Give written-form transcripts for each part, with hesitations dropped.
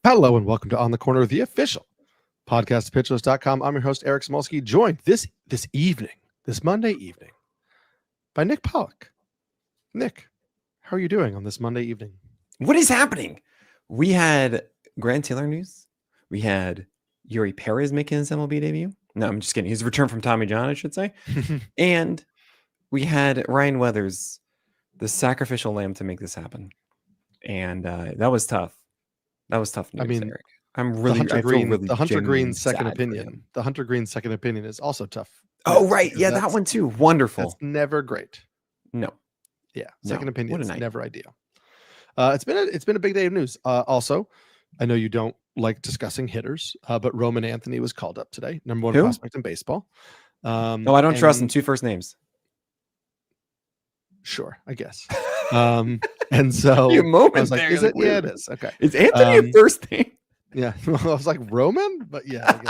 Hello and welcome to On the Corner, the official podcast of pitcherlist.com. I'm your host, Eric Samulski, joined this Monday evening, by Nick Pollack. Nick, how are you doing on this Monday evening? What is happening? We had Grant Taylor news. We had EURY PEREZ making his MLB debut. No, I'm just kidding. His return from Tommy John, I should say. And we had Ryan Weathers, the sacrificial lamb, to make this happen. And that was tough. That was tough news, I mean, Eric. The Hunter Green second opinion. The Hunter Green second opinion is also tough. Oh, right. Yeah, that one too. Wonderful. That's never great. No. Yeah, second opinion is never ideal. It's been a big day of news. Also, I know you don't like discussing hitters, but Roman Anthony was called up today, number one prospect in baseball. No, I don't trust him. 2 first names. Sure, I guess. And so I was like, is it? Yeah, it is. Okay. Is Anthony a first name? Yeah. I was like, Roman? But yeah,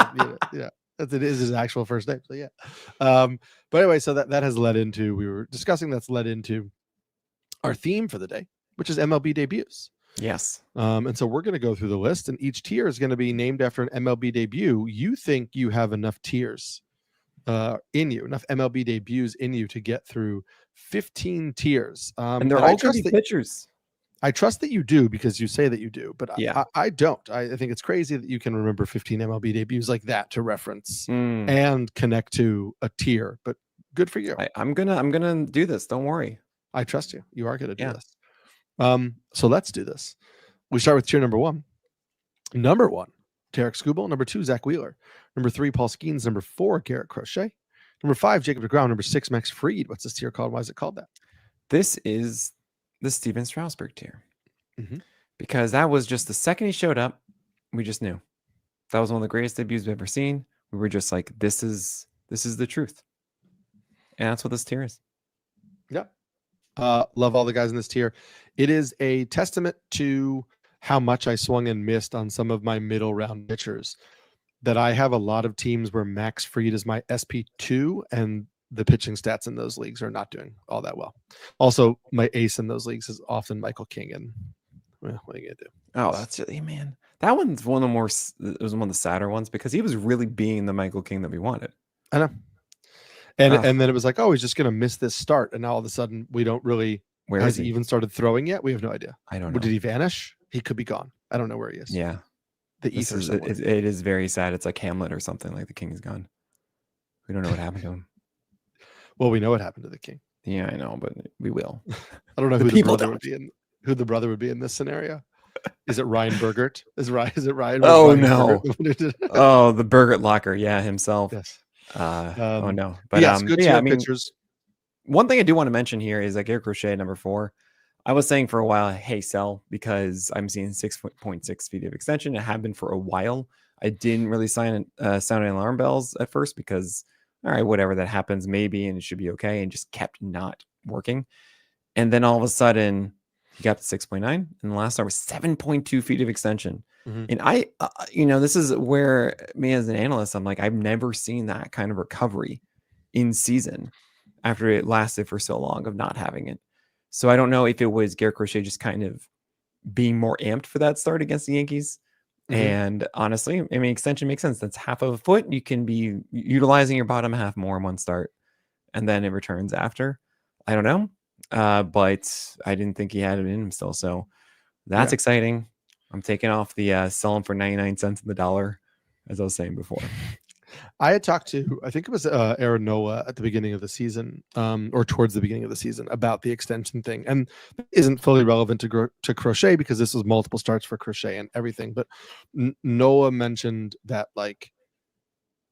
yeah. It is his actual first name. So yeah. But anyway, so that has led into, we were discussing, that's led into our theme for the day, which is MLB debuts. Yes. And so we're going to go through the list, and each tier is going to be named after an MLB debut. You think you have enough tiers in you, enough MLB debuts in you to get through 15 tiers. And they're all going to be pitchers. I trust that you do, because you say that you do, but yeah. I don't. I think it's crazy that you can remember 15 MLB debuts like that to reference and connect to a tier, but good for you. I'm gonna do this. Don't worry. I trust you. You are going to do this. So let's do this. We start with tier number 1. Number 1, Tarek Skubal. Number 2, Zach Wheeler. Number 3, Paul Skeens. Number 4, Garrett Crochet. Number 5, Jacob DeGrom. Number 6, Max Fried. What's this tier called? Why is it called that? This is the Steven Strasburg tier. Because that was just the second he showed up, we just knew. That was one of the greatest debuts we've ever seen. We were just like, this is the truth. And that's what this tier is. Yeah. Love all the guys in this tier. It is a testament to how much I swung and missed on some of my middle round pitchers, that I have a lot of teams where Max Fried is my SP2, and the pitching stats in those leagues are not doing all that well. Also, my ace in those leagues is often Michael King, and well, what are you gonna do? Oh, that's really, man. That one's one of the more, it was one of the sadder ones, because he was really being the Michael King that we wanted. I know. And then it was like, oh, he's just gonna miss this start, and now all of a sudden we don't really. Where has he even started throwing yet? We have no idea. I don't know. Did he vanish? He could be gone. I don't know where he is. Yeah. The ether. It is very sad. It's like Hamlet or something. Like the king is gone. We don't know what happened to him. Well, we know what happened to the king. Yeah, I know, but we will. I don't know who the brother would be in. Who the brother would be in this scenario? Is it Ryan Burgert? Is it Ryan? Oh no! Oh, the Burgert locker. Yeah, himself. Yes. Oh no! But yes, good pictures. One thing I do want to mention here is like Garrett Crochet, number 4. I was saying for a while, hey, sell, because I'm seeing 6.6 feet of extension. It had been for a while. I didn't really sound alarm bells at first, because, all right, whatever, that happens, maybe, and it should be okay, and just kept not working. And then all of a sudden, he got to 6.9, and the last start was 7.2 feet of extension. And I, this is where me as an analyst, I'm like, I've never seen that kind of recovery in season after it lasted for so long of not having it. So I don't know if it was Garrett Crochet just kind of being more amped for that start against the Yankees. And honestly, I mean, extension makes sense. That's half of a foot. You can be utilizing your bottom half more in one start, and then it returns after. I don't know. But I didn't think he had it in him still. So that's exciting. I'm taking off the sell him for 99 cents in the dollar, as I was saying before. I had talked to, I think it was Aaron Noah at the beginning of the season, or towards the beginning of the season, about the extension thing, and it isn't fully relevant to Crochet, because this was multiple starts for Crochet and everything. But Noah mentioned that like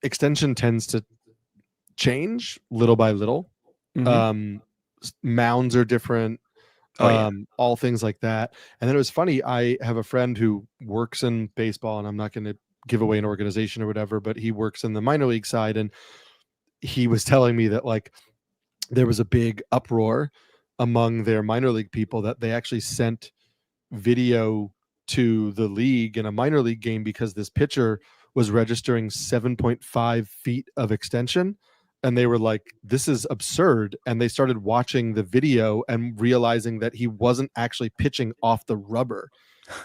extension tends to change little by little. Mounds are different. All things like that. And then it was funny. I have a friend who works in baseball, and I'm not going to give away an organization or whatever, but he works in the minor league side, and he was telling me that like there was a big uproar among their minor league people that they actually sent video to the league in a minor league game because this pitcher was registering 7.5 feet of extension, and they were like, this is absurd. And they started watching the video and realizing that he wasn't actually pitching off the rubber.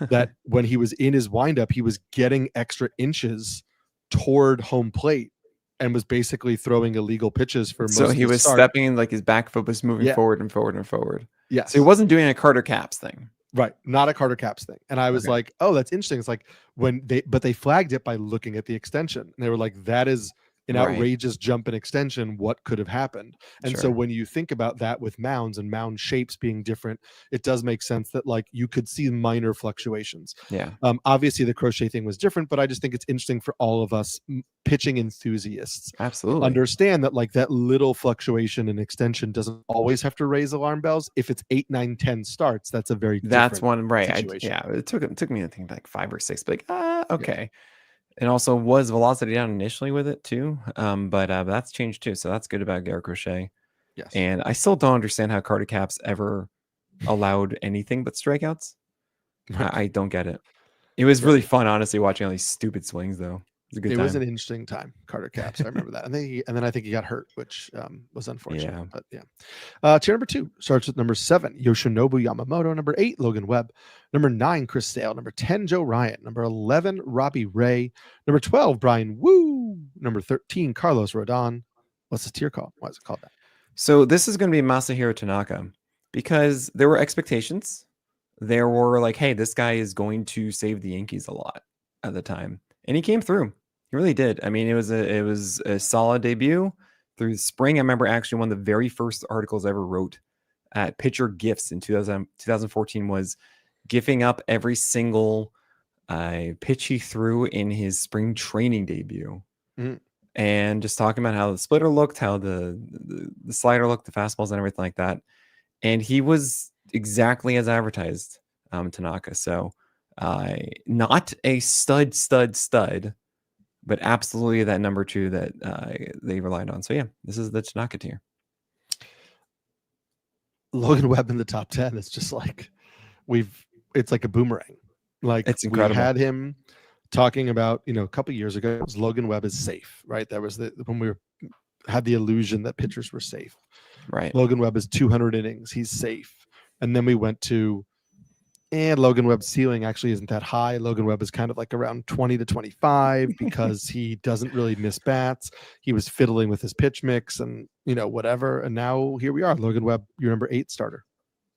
that when he was in his windup, he was getting extra inches toward home plate and was basically throwing illegal pitches for most So of he the was start. stepping, like his back foot was moving Yeah. forward and forward and forward. Yes. So he wasn't doing a Carter Capps thing. Right. Not a Carter Capps thing. And I was like, oh, that's interesting. It's like but they flagged it by looking at the extension. And they were like, that is an outrageous jump in extension. What could have happened? And so when you think about that with mounds and mound shapes being different, it does make sense that like you could see minor fluctuations. Yeah. Obviously the crochet thing was different, but I just think it's interesting for all of us pitching enthusiasts. Absolutely. Understand that like that little fluctuation in extension doesn't always have to raise alarm bells. If it's 8, 9, 10 starts, that's a very that's different one right. It took me I think like 5 or 6, but like okay. Yeah. And also was velocity down initially with it too. But that's changed too. So that's good about Garrett Crochet. Yes. And I still don't understand how Carter Capps ever allowed anything but strikeouts. Right. I don't get it. It was really fun, honestly, watching all these stupid swings though. It was an interesting time, Carter Capps. I remember that. And then I think he got hurt, which was unfortunate. Yeah. But yeah. Tier number 2 starts with number 7, Yoshinobu Yamamoto. Number 8, Logan Webb. Number 9, Chris Sale. Number 10, Joe Ryan. Number 11, Robbie Ray. Number 12, Brian Woo. Number 13, Carlos Rodon. What's this tier called? Why is it called that? So this is going to be Masahiro Tanaka because there were expectations. There were like, hey, this guy is going to save the Yankees a lot at the time. And he came through. He really did. I mean, it was a solid debut through the spring. I remember actually one of the very first articles I ever wrote at Pitcher Gifts in 2014 was gifting up every single pitch he threw in his spring training debut. Mm-hmm. And just talking about how the splitter looked, how the slider looked, the fastballs and everything like that. And he was exactly as advertised, Tanaka. So not a stud, but absolutely that number 2 that they relied on. So yeah, this is the Tanaka tier. Logan Webb in the top 10 is just like it's like a boomerang. Like it's incredible. We had him talking about, a couple years ago, it was Logan Webb is safe, right? That was when we had the illusion that pitchers were safe. Right. Logan Webb is 200 innings. He's safe. And then we went to, and Logan Webb's ceiling actually isn't that high. Logan Webb is kind of like around 20 to 25 because he doesn't really miss bats. He was fiddling with his pitch mix and, whatever. And now here we are. Logan Webb, your number 8 starter.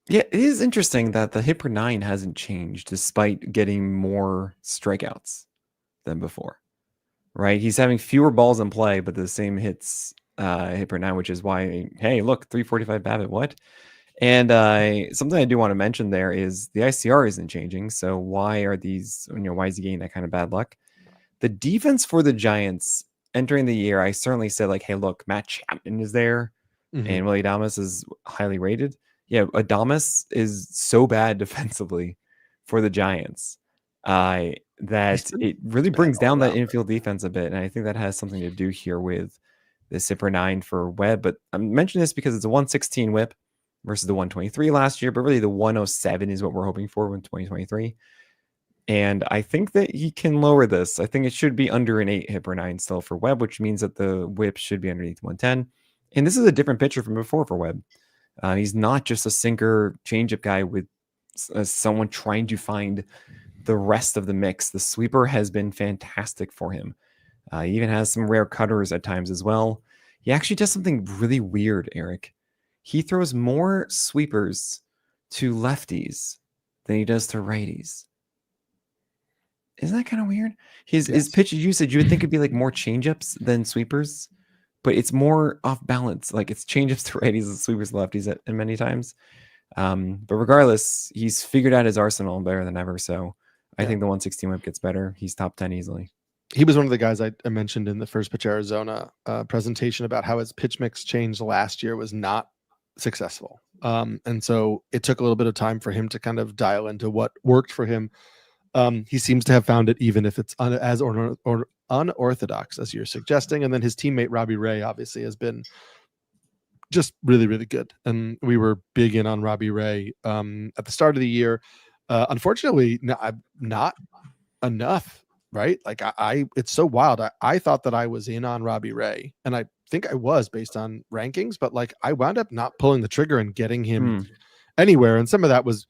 Yeah, it is interesting that the hit per 9 hasn't changed despite getting more strikeouts than before, right? He's having fewer balls in play, but the same hits hit per 9, which is why, hey, look, 345 BABIP, what? And something I do want to mention there is the ICR isn't changing. So why are these, why is he getting that kind of bad luck? The defense for the Giants entering the year, I certainly said like, hey, look, Matt Chapman is there and Willie Adames is highly rated. Yeah, Adames is so bad defensively for the Giants that it really brings down that infield defense a bit. And I think that has something to do here with the hit per 9 for Webb. But I'm mentioning this because it's a 116 whip versus the 123 last year, but really the 107 is what we're hoping for in 2023. And I think that he can lower this. I think it should be under an 8 hit per 9 still for Webb, which means that the whip should be underneath 110. And this is a different pitcher from before for Webb. He's not just a sinker changeup guy with someone trying to find the rest of the mix. The sweeper has been fantastic for him. He even has some rare cutters at times as well. He actually does something really weird, Eric. He throws more sweepers to lefties than he does to righties. Isn't that kind of weird? His pitch usage, you would think it'd be like more changeups than sweepers, but it's more off balance. Like it's changeups to righties and sweepers to lefties at many times. But regardless, he's figured out his arsenal better than ever. So I think the 116 whip gets better. He's top 10 easily. He was one of the guys I mentioned in the First Pitch Arizona presentation about how his pitch mix change last year was not successful. And so it took a little bit of time for him to kind of dial into what worked for him. He seems to have found it, even if it's as unorthodox as you're suggesting. And then his teammate Robbie Ray obviously has been just really, really good. And we were big in on Robbie Ray at the start of the year. Unfortunately, not enough, right? Like it's so wild. I thought that I was in on Robbie Ray, and I think I was based on rankings, but like I wound up not pulling the trigger and getting him anywhere. And some of that was,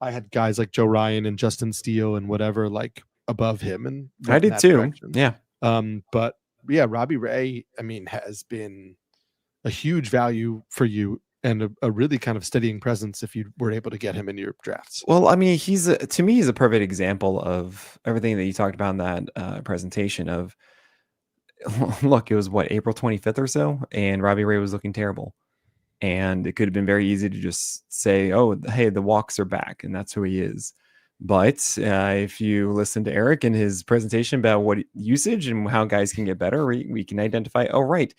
I had guys like Joe Ryan and Justin Steele and whatever like above him and I went in did that too. direction. Yeah. But yeah, Robbie Ray, I mean, has been a huge value for you and a really kind of steadying presence if you were able to get him in your drafts. Well, I mean, to me, he's a perfect example of everything that you talked about in that presentation of, look, it was what, April 25th or so, and Robbie Ray was looking terrible. And it could have been very easy to just say, oh, hey, the walks are back, and that's who he is. But if you listen to Eric and his presentation about what usage and how guys can get better, we can identify, oh, right,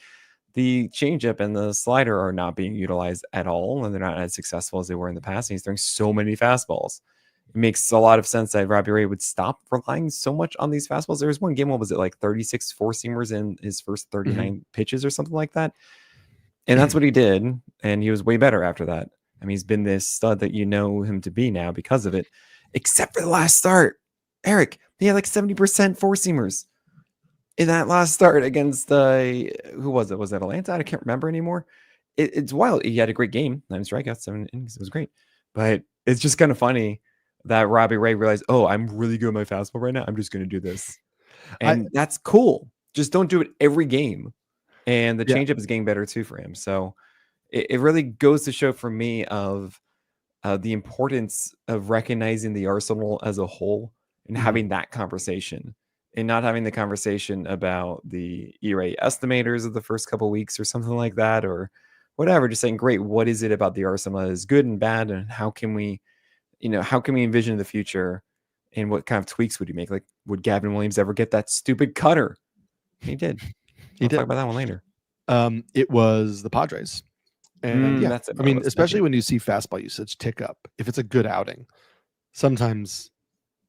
the changeup and the slider are not being utilized at all, and they're not as successful as they were in the past. And he's throwing so many fastballs. It makes a lot of sense that Robbie Ray would stop relying so much on these fastballs. There was one game, what was it, like 36 four-seamers in his first 39 pitches or something like that? And that's what he did, and he was way better after that. I mean, he's been this stud that you know him to be now because of it, except for the last start. Eric, he had like 70% four-seamers in that last start against who was it? Was that Atlanta? I can't remember anymore. It's wild. He had a great game. 9 strikeouts, 7 innings. It was great. But it's just kind of funny that Robbie Ray realized, oh, I'm really good at my fastball right now. I'm just going to do this. And that's cool. Just don't do it every game. And the changeup is getting better too for him. So it really goes to show for me of the importance of recognizing the arsenal as a whole and having that conversation and not having the conversation about the EURY estimators of the first couple of weeks or something like that, or whatever. Just saying, great, what is it about the arsenal that is good and bad? And how can we envision the future and what kind of tweaks would you make? Like, would Gavin Williams ever get that stupid cutter? He did. We'll talk about that one later. It was the Padres. And that's it. I mean, especially when you see fastball usage tick up, if it's a good outing, sometimes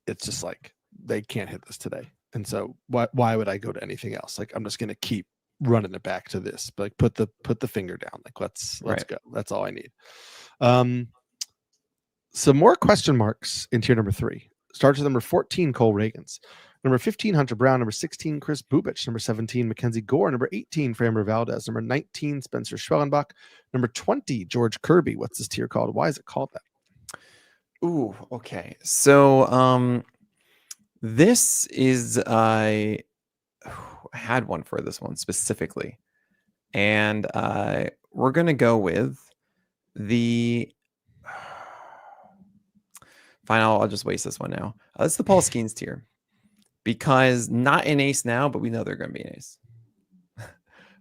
it's just like they can't hit this today. And so why would I go to anything else? Like, I'm just going to keep running it back to this, but like put the finger down. Like, let's go. That's all I need. Some more question marks in tier number 3. Starts with number 14, Cole Ragans. Number 15, Hunter Brown. Number 16, Chris Bubich. Number 17, Mackenzie Gore. Number 18, Framber Valdez. Number 19, Spencer Schwellenbach. Number 20, George Kirby. What's this tier called? Why is it called that? Ooh, okay. So this is I had one for this one specifically. And we're gonna go with the fine, I'll just waste this one now. It's the Paul Skeens tier. Because not an ace now, but we know they're going to be an ace.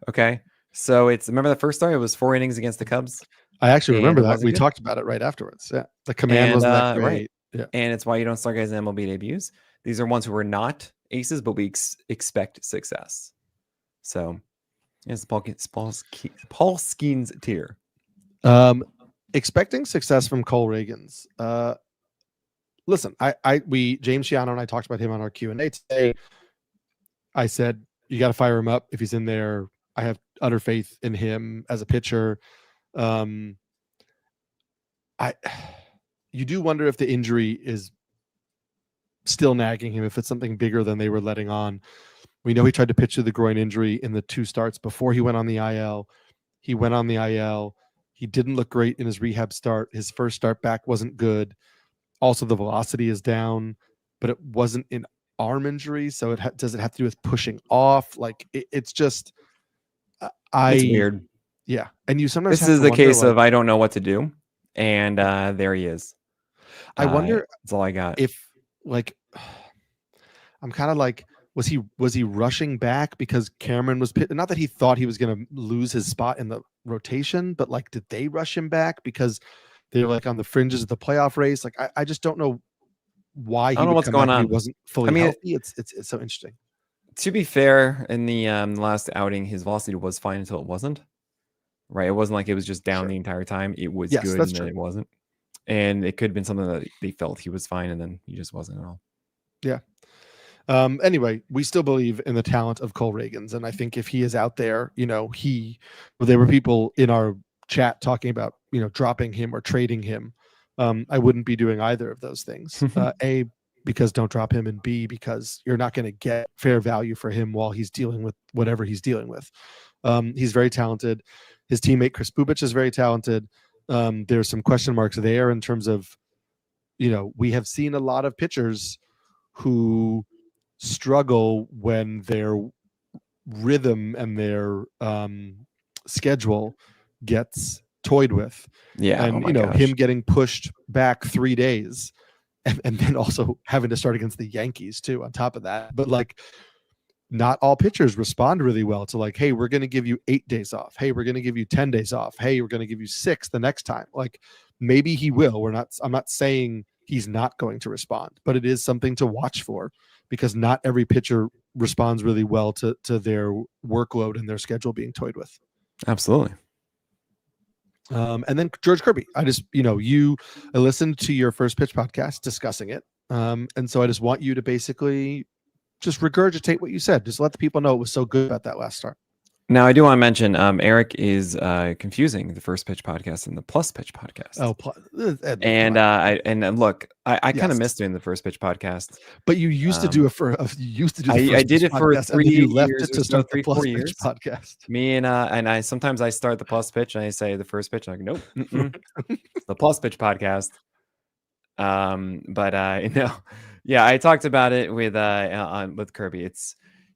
Okay. So remember the first start? It was 4 innings against the Cubs. I actually remember that. We talked about it right afterwards. Yeah. The command wasn't that great. Right. Yeah. And it's why you don't start guys in MLB debuts. These are ones who are not aces, but we expect success. So it's Paul Skeens tier. Expecting success from Cole Ragans. Listen, James Shiano and I talked about him on our Q&A today. I said, you got to fire him up if he's in there. I have utter faith in him as a pitcher. You do wonder if the injury is still nagging him, if it's something bigger than they were letting on. We know he tried to pitch to the groin injury in the 2 starts before he went on the IL. He went on the IL. He didn't look great in his rehab start. His first start back wasn't good. Also, the velocity is down, but it wasn't an arm injury. So does it have to do with pushing off? Like it's just, it's weird. Yeah. And you sometimes this is the case of I don't know what to do. And there he is. I wonder. That's all I got. If like, I'm kind of like, was he rushing back because Cameron was not that he thought he was going to lose his spot in the rotation, but like, did they rush him back because they're like on the fringes of the playoff race? Like, I just don't know why. I don't know what's going on. He wasn't fully healthy. It's so interesting. To be fair, in the last outing, his velocity was fine until it wasn't. Right, it wasn't like it was just down the entire time. It was good, and then it wasn't. And it could have been something that they felt he was fine, and then he just wasn't at all. Yeah. Anyway, we still believe in the talent of Cole Ragans, and I think if he is out there, there were people in our chat talking about dropping him or trading him. I wouldn't be doing either of those things. A, because don't drop him, and B, because you're not going to get fair value for him while he's dealing with whatever he's dealing with. He's very talented. His teammate Chris Bubich is very talented. There's some question marks there in terms of we have seen a lot of pitchers who struggle when their rhythm and their schedule gets toyed with. Yeah. And, Oh my gosh. him getting pushed back 3 days and then also having to start against the Yankees too, on top of that. But like, not all pitchers respond really well to like, hey, we're going to give you 8 days off. Hey, we're going to give you 10 days off. Hey, we're going to give you 6 the next time. Like, maybe he will. I'm not saying he's not going to respond, but it is something to watch for, because not every pitcher responds really well to their workload and their schedule being toyed with. Absolutely. And then George Kirby, I just, I listened to your First Pitch podcast discussing it. And so I just want you to basically just regurgitate what you said. Just let the people know it was so good about that last start. Now, I do want to mention, Eric is confusing the First Pitch podcast and the Plus Pitch podcast. Oh, and look, I kind of Yes. missed doing the First Pitch podcast. But you used to do it for. You used to do. The I First did Pitch it for podcast, 3 and then you left years it or to so, start 3, the Plus 4 Pitch years. podcast. Me and I sometimes I start the Plus Pitch and I say the First Pitch. I'm like, nope, the Plus Pitch podcast. Yeah, I talked about it with Kirby.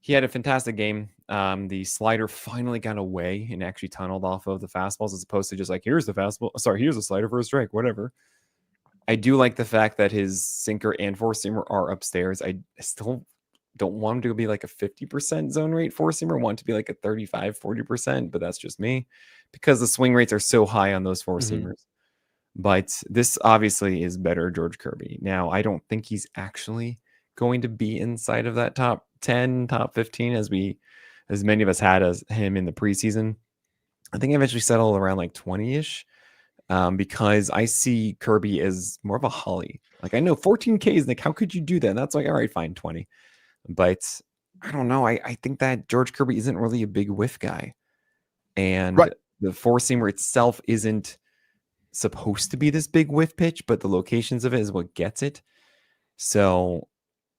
He had a fantastic game. The slider finally got away and actually tunneled off of the fastballs, as opposed to just like, here's the fastball. Sorry, here's the slider for a strike, whatever. I do like the fact that his sinker and four seamer are upstairs. I still don't want him to be like a 50% zone rate four seamer. I want it to be like a 35, 40%, but that's just me, because the swing rates are so high on those four seamers. But this obviously is better George Kirby. Now, I don't think he's actually going to be inside of that top 10, top 15 as many of us had as him in the preseason. I think I eventually settled around like 20-ish, because I see Kirby as more of a Holly. Like, I know 14 Ks, like, how could you do that? And that's like, all right, fine, 20. But I don't know. I think that George Kirby isn't really a big whiff guy. And the four seamer itself isn't supposed to be this big whiff pitch, but the locations of it is what gets it. So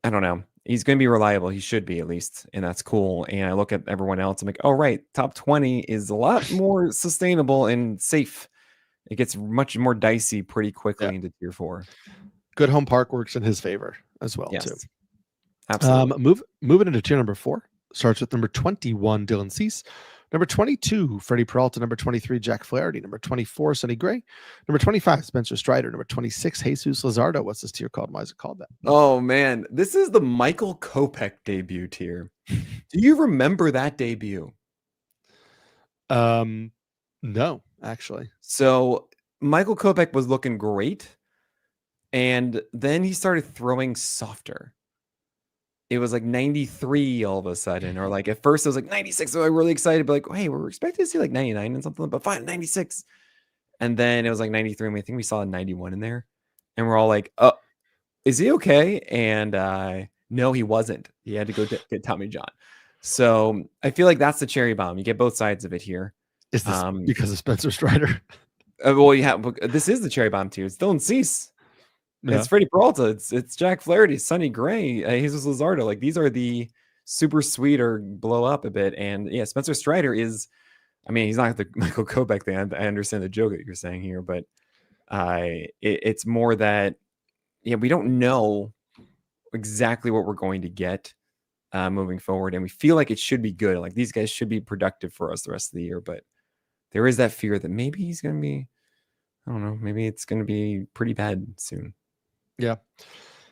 I don't know. He's going to be reliable. He should be, at least. And that's cool. And I look at everyone else. I'm like, oh, right. Top 20 is a lot more sustainable and safe. It gets much more dicey pretty quickly into tier 4. Good home park works in his favor as well, too. Absolutely. Moving into tier number 4. Starts with number 21, Dylan Cease. Number 22, Freddie Peralta. Number 23, Jack Flaherty. Number 24, Sonny Gray. Number 25, Spencer Strider. Number 26, Jesus Luzardo. What's this tier called? Why is it called that? Oh, man. This is the Michael Kopech debut tier. Do you remember that debut? No, actually. So Michael Kopech was looking great, and then he started throwing softer. It was like 93 all of a sudden, or like at first it was like 96. So I'm really excited, but like, hey, we're expecting to see like 99 and something, but fine, 96. And then it was like 93, and I think we saw a 91 in there, and we're all like, oh, is he okay? And no, he wasn't. He had to go get Tommy John. So I feel like that's the cherry bomb. You get both sides of it here. Is this because of Spencer Strider? Well, yeah, this is the cherry bomb too. It's Dylan Cease. Yeah. It's Freddie Peralta. It's Jack Flaherty, Sonny Gray, Jesus Luzardo. Like, these are the super sweet or blow up a bit. And yeah, Spencer Strider is, I mean, he's not the Michael Kopech thing. I understand the joke that you're saying here, but it's more that, yeah, we don't know exactly what we're going to get moving forward. And we feel like it should be good. Like, these guys should be productive for us the rest of the year. But there is that fear that maybe he's going to be, I don't know, maybe it's going to be pretty bad soon. Yeah.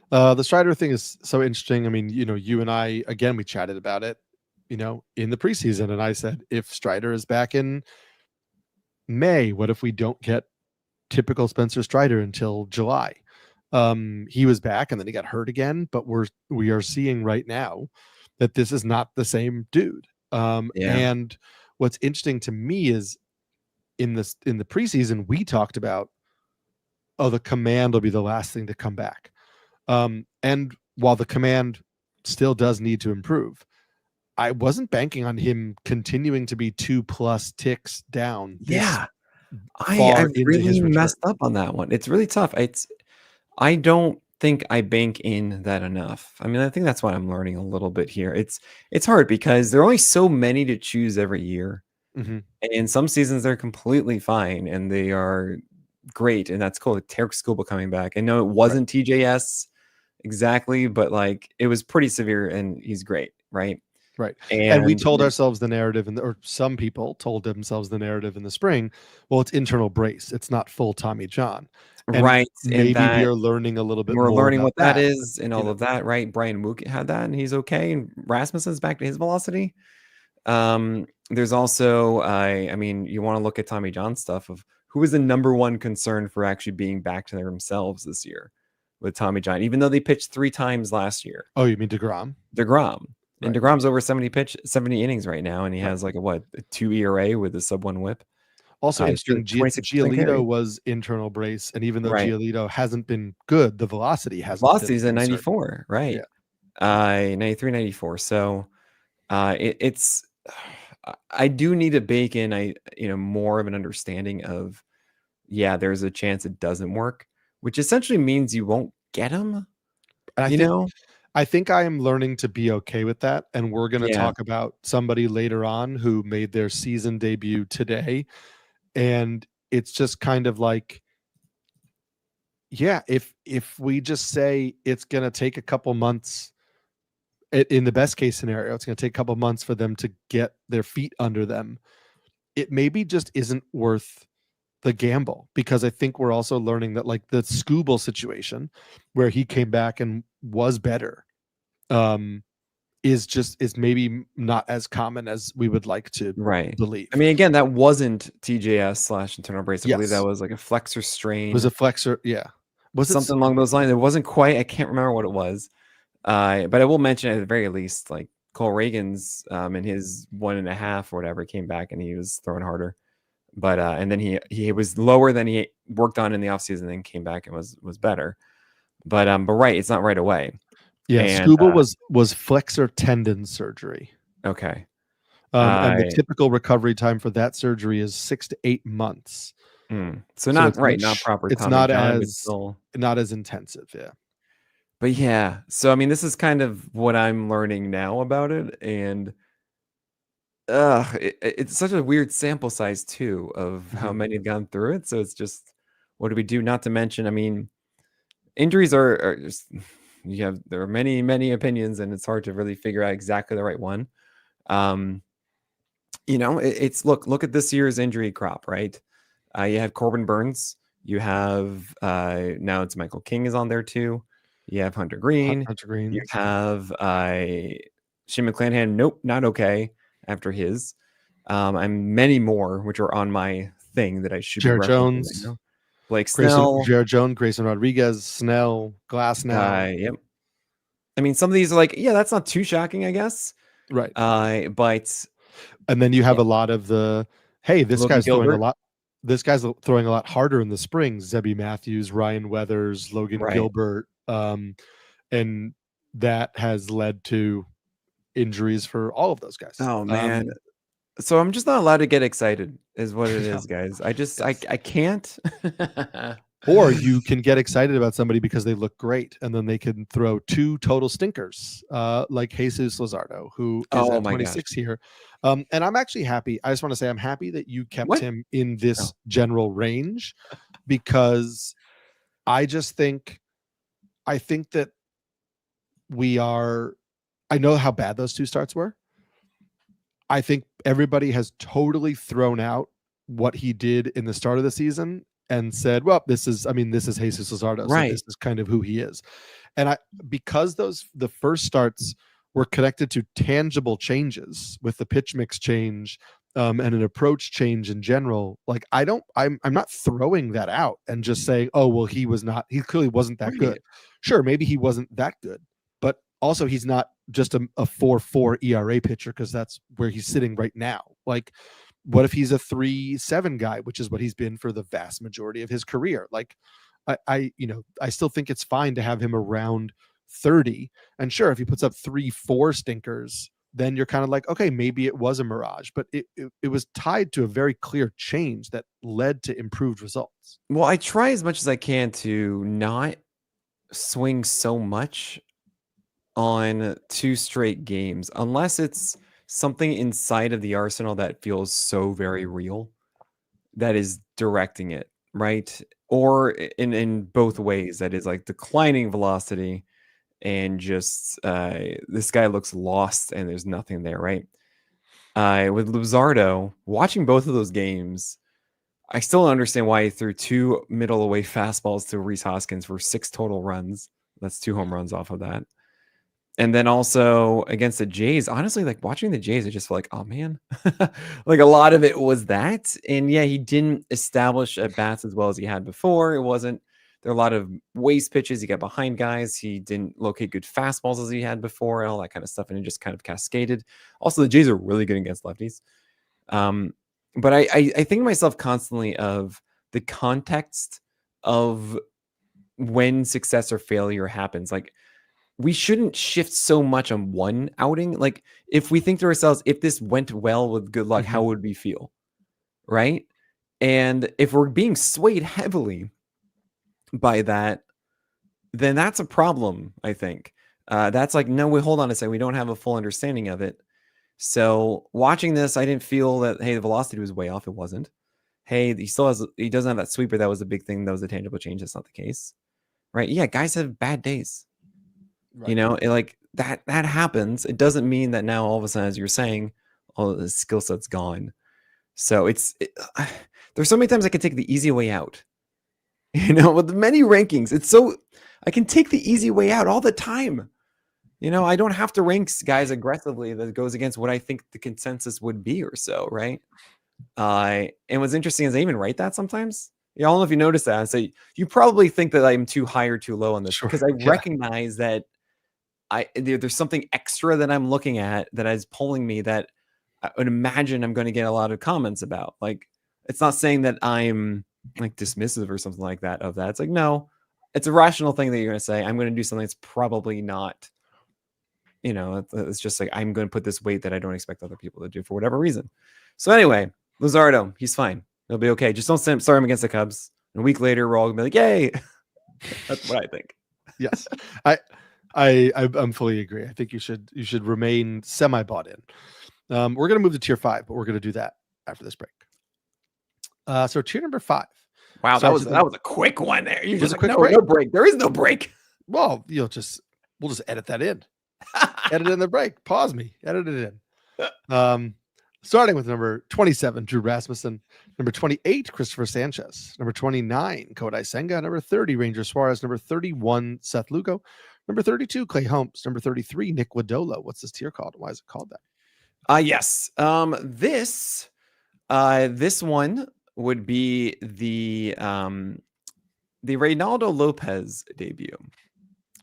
The Strider thing is so interesting. I mean, you and I, again, we chatted about it, in the preseason. And I said, if Strider is back in May, what if we don't get typical Spencer Strider until July? He was back and then he got hurt again, but we are seeing right now that this is not the same dude. And what's interesting to me is in the preseason, we talked about, the command will be the last thing to come back. And while the command still does need to improve, I wasn't banking on him continuing to be 2+ ticks down. Yeah. I really messed up on that one. It's really tough. I don't think I bank in that enough. I mean, I think that's why I'm learning a little bit here. It's hard because there are only so many to choose every year. And in some seasons they're completely fine and they are great, and that's cool. Tarek Skubal coming back. I know it wasn't TJS exactly, but like it was pretty severe, and he's great, right? Right. And we And told ourselves the narrative, or some people told themselves the narrative in the spring. Well, it's internal brace. It's not full Tommy John. And right, and maybe we that are learning a little bit we're more learning about what that that. is and all of that, right? Brian Mook had that, and he's okay. And Rasmussen's back to his velocity. There's also, I mean, you want to look at Tommy John stuff of who is the number one concern for actually being back to themselves this year with Tommy John, even though they pitched 3 times last year. Oh, you mean DeGrom? DeGrom. And Right. DeGrom's over 70 innings right now, and he has like a 2 ERA with a sub-1 WHIP. Also interesting, 26% Giolito carry. was internal brace, and even though Right. Giolito hasn't been good, the velocity hasn't Velocity's been at a concern. 94, right? Yeah. 93, 94. So it's I do need to bake in more of an understanding of, yeah, there's a chance it doesn't work, which essentially means you won't get him. I think I am learning to be okay with that, and we're going to Yeah. talk about somebody later on who made their season debut today, and it's just kind of like, yeah, if we just say it's going to take a couple months, in the best case scenario, it's going to take a couple months for them to get their feet under them. It maybe just isn't worth the gamble, because I think we're also learning that like the Skubal situation where he came back and was better, is maybe not as common as we would like to believe. I mean, again, that wasn't TJS / internal brace. I believe that Yes. was like a flexor strain. It was a flexor, yeah. Was something along those lines? It wasn't quite. I can't remember what it was. But I will mention at the very least, like Cole Reagan's in his 1.5 or whatever came back and he was throwing harder. But and then he was lower than he worked on in the offseason, and then came back and was better. But right, it's not right away. Yeah, and, Skubal was flexor tendon surgery. Okay. And the typical recovery time for that surgery is 6 to 8 months. So not right, not proper. It's Tommy not John, as not as intensive, yeah. But yeah, so I mean, this is kind of what I'm learning now about it, and it's such a weird sample size too of how many have gone through it. So it's just, what do we do? Not to mention, I mean, injuries are just, there are many opinions, and it's hard to really figure out exactly the right one. It's look at this year's injury crop, right? You have Corbin Burns, you have now it's Michael King is on there too. You have Hunter Green. You have Shane McClanahan. Nope, not okay after his. And many more, which are on my thing that I should Jared be Jones, right, Blake Snell, Jared Jones, Grayson Rodriguez, Snell, Glass now. Yep. I mean, some of these are like, yeah, that's not too shocking, I guess. Right. But and then you have a lot of the, hey, this Logan guy's Gilbert. throwing a lot. This guy's throwing a lot harder in the spring. Zebby Matthews, Ryan Weathers, Logan Gilbert. And that has led to injuries for all of those guys. Oh man. So I'm just not allowed to get excited is what it is, guys. I just I can't. Or you can get excited about somebody because they look great, and then they can throw 2 total stinkers, like Jesus Luzardo, who is at 26 here. And I'm actually happy. I just want to say I'm happy that you kept him in this general range, because I think that I know how bad those 2 starts were. I think everybody has totally thrown out what he did in the start of the season and said, well, this is Jesus Luzardo. So this is kind of who he is. And because the first starts were connected to tangible changes with the pitch mix change, and an approach change in general, like I'm not throwing that out and just saying, oh, well, he clearly wasn't that good. Sure, maybe he wasn't that good, but also he's not just a 4.4 ERA pitcher, because that's where he's sitting right now. Like, what if he's a 3.7 guy, which is what he's been for the vast majority of his career? Like, I still think it's fine to have him around 30. And sure, if he puts up 3-4 stinkers, then you're kind of like, okay, maybe it was a mirage, but it was tied to a very clear change that led to improved results. Well, I try as much as I can to not swing so much on 2 straight games, unless it's something inside of the arsenal that feels so very real that is directing it, right? or in both ways. That is like declining velocity and just this guy looks lost and there's nothing there, right? With Luzardo, watching both of those games, I still don't understand why he threw 2 middle away fastballs to Rhys Hoskins for 6 total runs. That's 2 home runs off of that. And then also against the Jays, honestly, like watching the Jays, I just felt like, oh man, like a lot of it was that. And yeah, he didn't establish at bats as well as he had before. There are a lot of waste pitches. He got behind guys. He didn't locate good fastballs as he had before and all that kind of stuff. And it just kind of cascaded. Also, the Jays are really good against lefties. But I think to myself constantly of the context of when success or failure happens. Like, we shouldn't shift so much on one outing. Like, if we think to ourselves, if this went well with good luck, how would we feel? Right? And if we're being swayed heavily by that, then that's a problem, I think. That's like, no, hold on a second. We don't have a full understanding of it. So watching this, I didn't feel that, hey, the velocity was way off. It wasn't. Hey, he doesn't have that sweeper. That was a big thing. That was a tangible change. That's not the case. Right? Yeah, guys have bad days. Right. You know, like that happens. It doesn't mean that now all of a sudden, as you're saying, all the skill set's gone. So there's so many times I can take the easy way out. You know, with many rankings, I can take the easy way out all the time. You know, I don't have to rank guys aggressively that goes against what I think the consensus would be or so, right? And what's interesting is I even write that sometimes. Yeah, I don't know if you noticed that. So you probably think that I'm too high or too low on this because I recognize that there's something extra that I'm looking at that is pulling me that I would imagine I'm going to get a lot of comments about. Like, it's not saying that I'm like dismissive or something like that of that. It's like, no, it's a rational thing that you're going to say. I'm going to do something that's probably not, you know, it's just like, I'm going to put this weight that I don't expect other people to do for whatever reason. So anyway, Luzardo, he's fine. He'll be okay. Just don't start him against the Cubs. And a week later, we're all gonna be like, yay. That's what I think. Yes. I'm fully agree. I think you should remain semi bought in. We're gonna move to tier 5, but we're gonna do that after this break. So tier number 5. Wow, that was a quick one there. You just a quick break. No break. There is no break. Well, we'll just edit that in. Edit in the break. Pause me. Edit it in. Starting with number 27, Drew Rasmussen. Number 28, Christopher Sanchez. Number 29, Kodai Senga. Number 30, Ranger Suarez. Number 31, Seth Lugo. Number 32, Clay Holmes. Number 33, Nick Lodolo. What's this tier called? Why is it called that? Yes. This one would be the Reynaldo Lopez debut.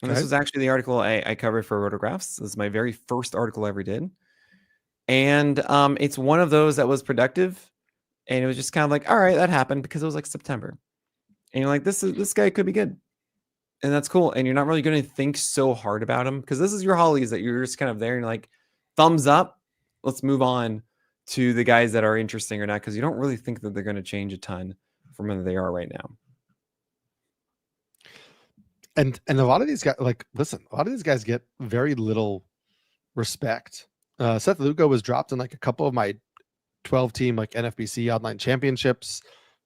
And this was actually the article I covered for Rotographs. This is my very first article I ever did. And it's one of those that was productive. And it was just kind of like, all right, that happened because it was like September. And you're like, this guy could be good. And that's cool. And you're not really going to think so hard about him because this is your Hollies that you're just kind of there and you're like, thumbs up. Let's move on to the guys that are interesting or not, because you don't really think that they're going to change a ton from where they are right now. And a lot of these guys, like, listen, a lot of these guys get very little respect. Seth Lugo was dropped in like a couple of my 12-team like NFBC online championships.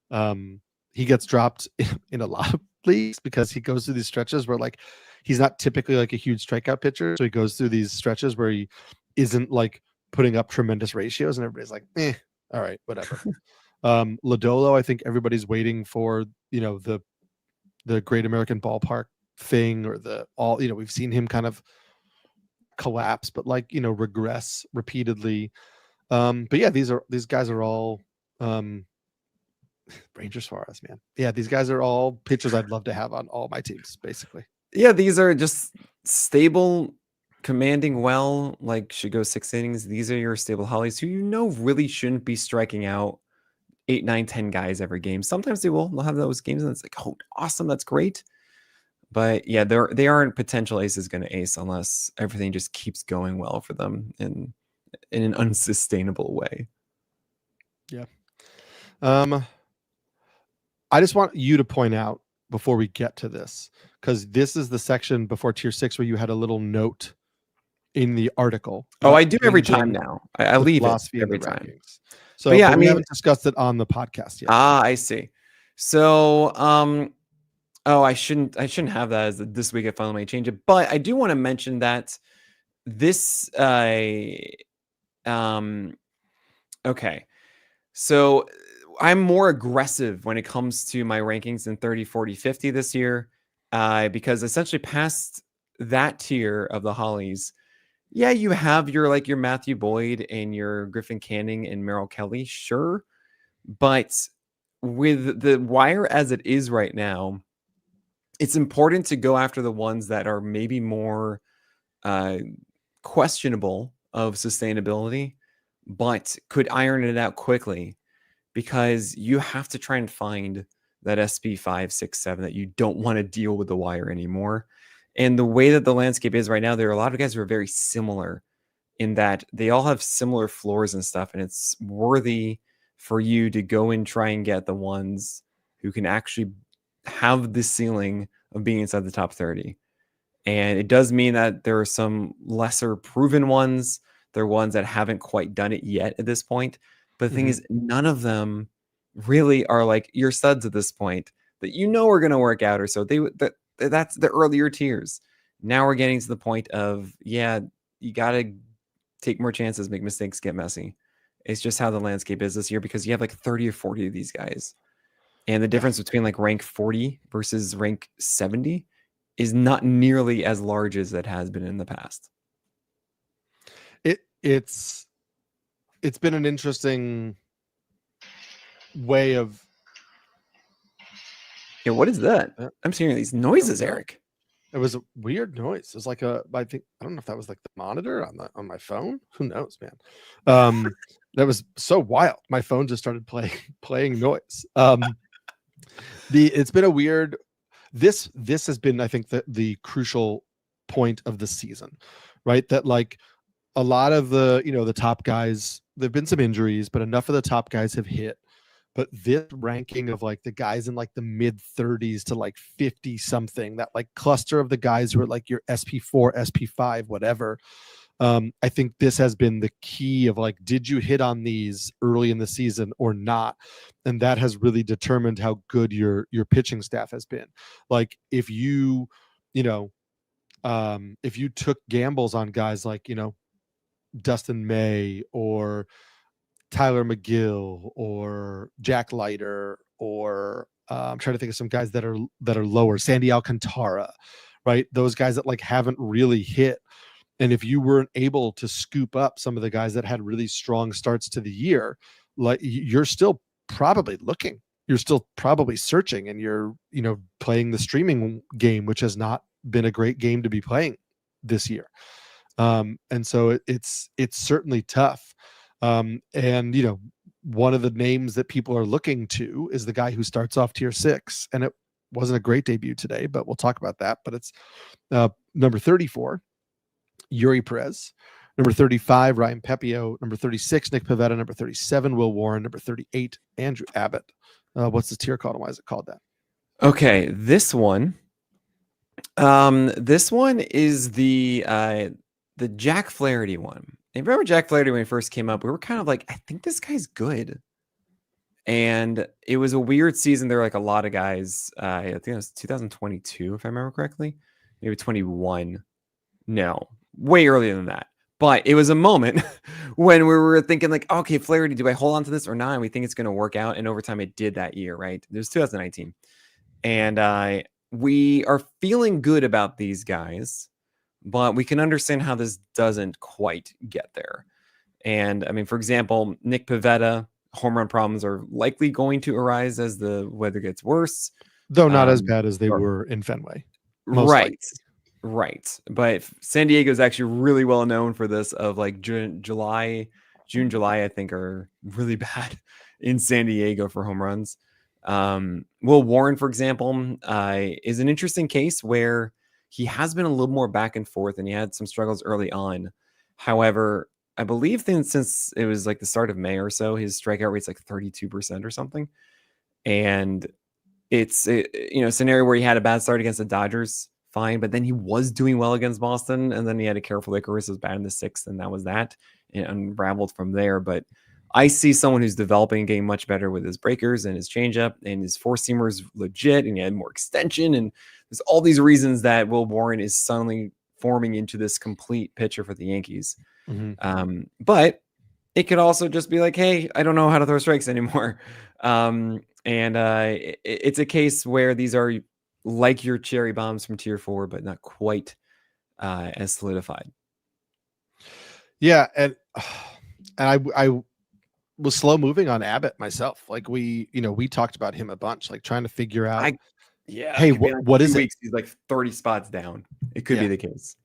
He gets dropped in a lot of leagues because he goes through these stretches where like he's not typically like a huge strikeout pitcher, so he goes through these stretches where he isn't like putting up tremendous ratios, and everybody's like, all right, whatever. Lodolo, I think everybody's waiting for, you know, the Great American Ballpark thing or we've seen him kind of collapse, but like, you know, regress repeatedly. But yeah, these guys are all Ranger Suarez, man. Yeah, these guys are all pitchers I'd love to have on all my teams, basically. Yeah, these are just stable, commanding well, like should go 6 innings. These are your stable Hollies who really shouldn't be striking out 8, 9, 10 guys every game. Sometimes they'll have those games and it's like, oh, awesome, that's great. But yeah, they aren't potential aces going to ace unless everything just keeps going well for them in an unsustainable way. Yeah. I just want you to point out before we get to this, because this is the section before tier 6 where you had a little note in the article. Oh, I do every time now. I leave it every time. So yeah, we haven't discussed it on the podcast yet. I see. So, oh, I shouldn't have that as this week I finally might change it, but I do want to mention that this, okay. So I'm more aggressive when it comes to my rankings in 30, 40, 50 this year, because essentially past that tier of the Hollies, yeah, you have your like your Matthew Boyd and your Griffin Canning and Merrill Kelly, sure, but with the wire as it is right now, it's important to go after the ones that are maybe more questionable of sustainability, but could iron it out quickly, because you have to try and find that SP5, 6, 7 that you don't want to deal with the wire anymore. And the way that the landscape is right now, there are a lot of guys who are very similar in that they all have similar floors and stuff, and it's worthy for you to go and try and get the ones who can actually have the ceiling of being inside the top 30. And it does mean that there are some lesser proven ones. There are ones that haven't quite done it yet at this point. But the thing is, none of them really are like your studs at this point that you know are going to work out, or so that's the earlier tiers. Now we're getting to the point of, yeah, you got to take more chances, make mistakes, get messy. It's just how the landscape is this year, because you have like 30 or 40 of these guys. And the difference between like rank 40 versus rank 70 is not nearly as large as it has been in the past. It's been an interesting way of. Yeah, what is that? I'm hearing these noises, Eric. It was a weird noise. It was like I don't know if that was like the monitor on my phone. Who knows, man? That was so wild. My phone just started playing noise. It's been a weird. This has been, I think, the crucial point of the season, right? That like a lot of the top guys, there've been some injuries, but enough of the top guys have hit. But this ranking of like the guys in like the mid 30s to like 50 something, that like cluster of the guys who are like your SP4, SP5, whatever. I think this has been the key of like, did you hit on these early in the season or not? And that has really determined how good your pitching staff has been. Like if you took gambles on guys like, Dustin May or Tyler McGill or Jack Leiter, or I'm trying to think of some guys that are lower, Sandy Alcantara, right? Those guys that like haven't really hit. And if you weren't able to scoop up some of the guys that had really strong starts to the year, like you're still probably looking, you're still probably searching, and you're, playing the streaming game, which has not been a great game to be playing this year. And so it's certainly tough. And one of the names that people are looking to is the guy who starts off tier 6, and it wasn't a great debut today, but we'll talk about that. But it's number 34, EURY PEREZ, number 35, Ryan Pepio, number 36, Nick Pivetta, number 37, Will Warren, number 38, Andrew Abbott. What's the tier called, and why is it called that? Okay, this one is the Jack Flaherty one. And remember Jack Flaherty when he first came up, we were kind of like, I think this guy's good. And it was a weird season. There were like a lot of guys. I think it was 2022, if I remember correctly, maybe 21. No, way earlier than that. But it was a moment when we were thinking like, okay, Flaherty, do I hold on to this or not? And we think it's going to work out. And over time, it did that year, right? It was 2019. And we are feeling good about these guys, but we can understand how this doesn't quite get there. And I mean, for example, Nick Pivetta, home run problems are likely going to arise as the weather gets worse. Though not as bad as they were in Fenway. Right. Right. But San Diego is actually really well known for this, of like June, July, I think, are really bad in San Diego for home runs. Will Warren, for example, is an interesting case where he has been a little more back and forth, and he had some struggles early on. However, I believe since it was like the start of May or so, his strikeout rate's like 32% or something. And it's a scenario where he had a bad start against the Dodgers, fine, but then he was doing well against Boston, and then he had a careful Icarus, was bad in the 6th, and that was that. It unraveled from there. But I see someone who's developing a game much better with his breakers and his changeup, and his four seamer is legit, and he had more extension, and there's all these reasons that Will Warren is suddenly forming into this complete pitcher for the Yankees. But it could also just be like, hey, I don't know how to throw strikes anymore. It's a case where these are like your cherry bombs from tier 4, but not quite as solidified. Yeah, and I was slow moving on Abbott myself. Like we talked about him a bunch, like trying to figure out, hey, what is it? He's like 30 spots down. It could be the case.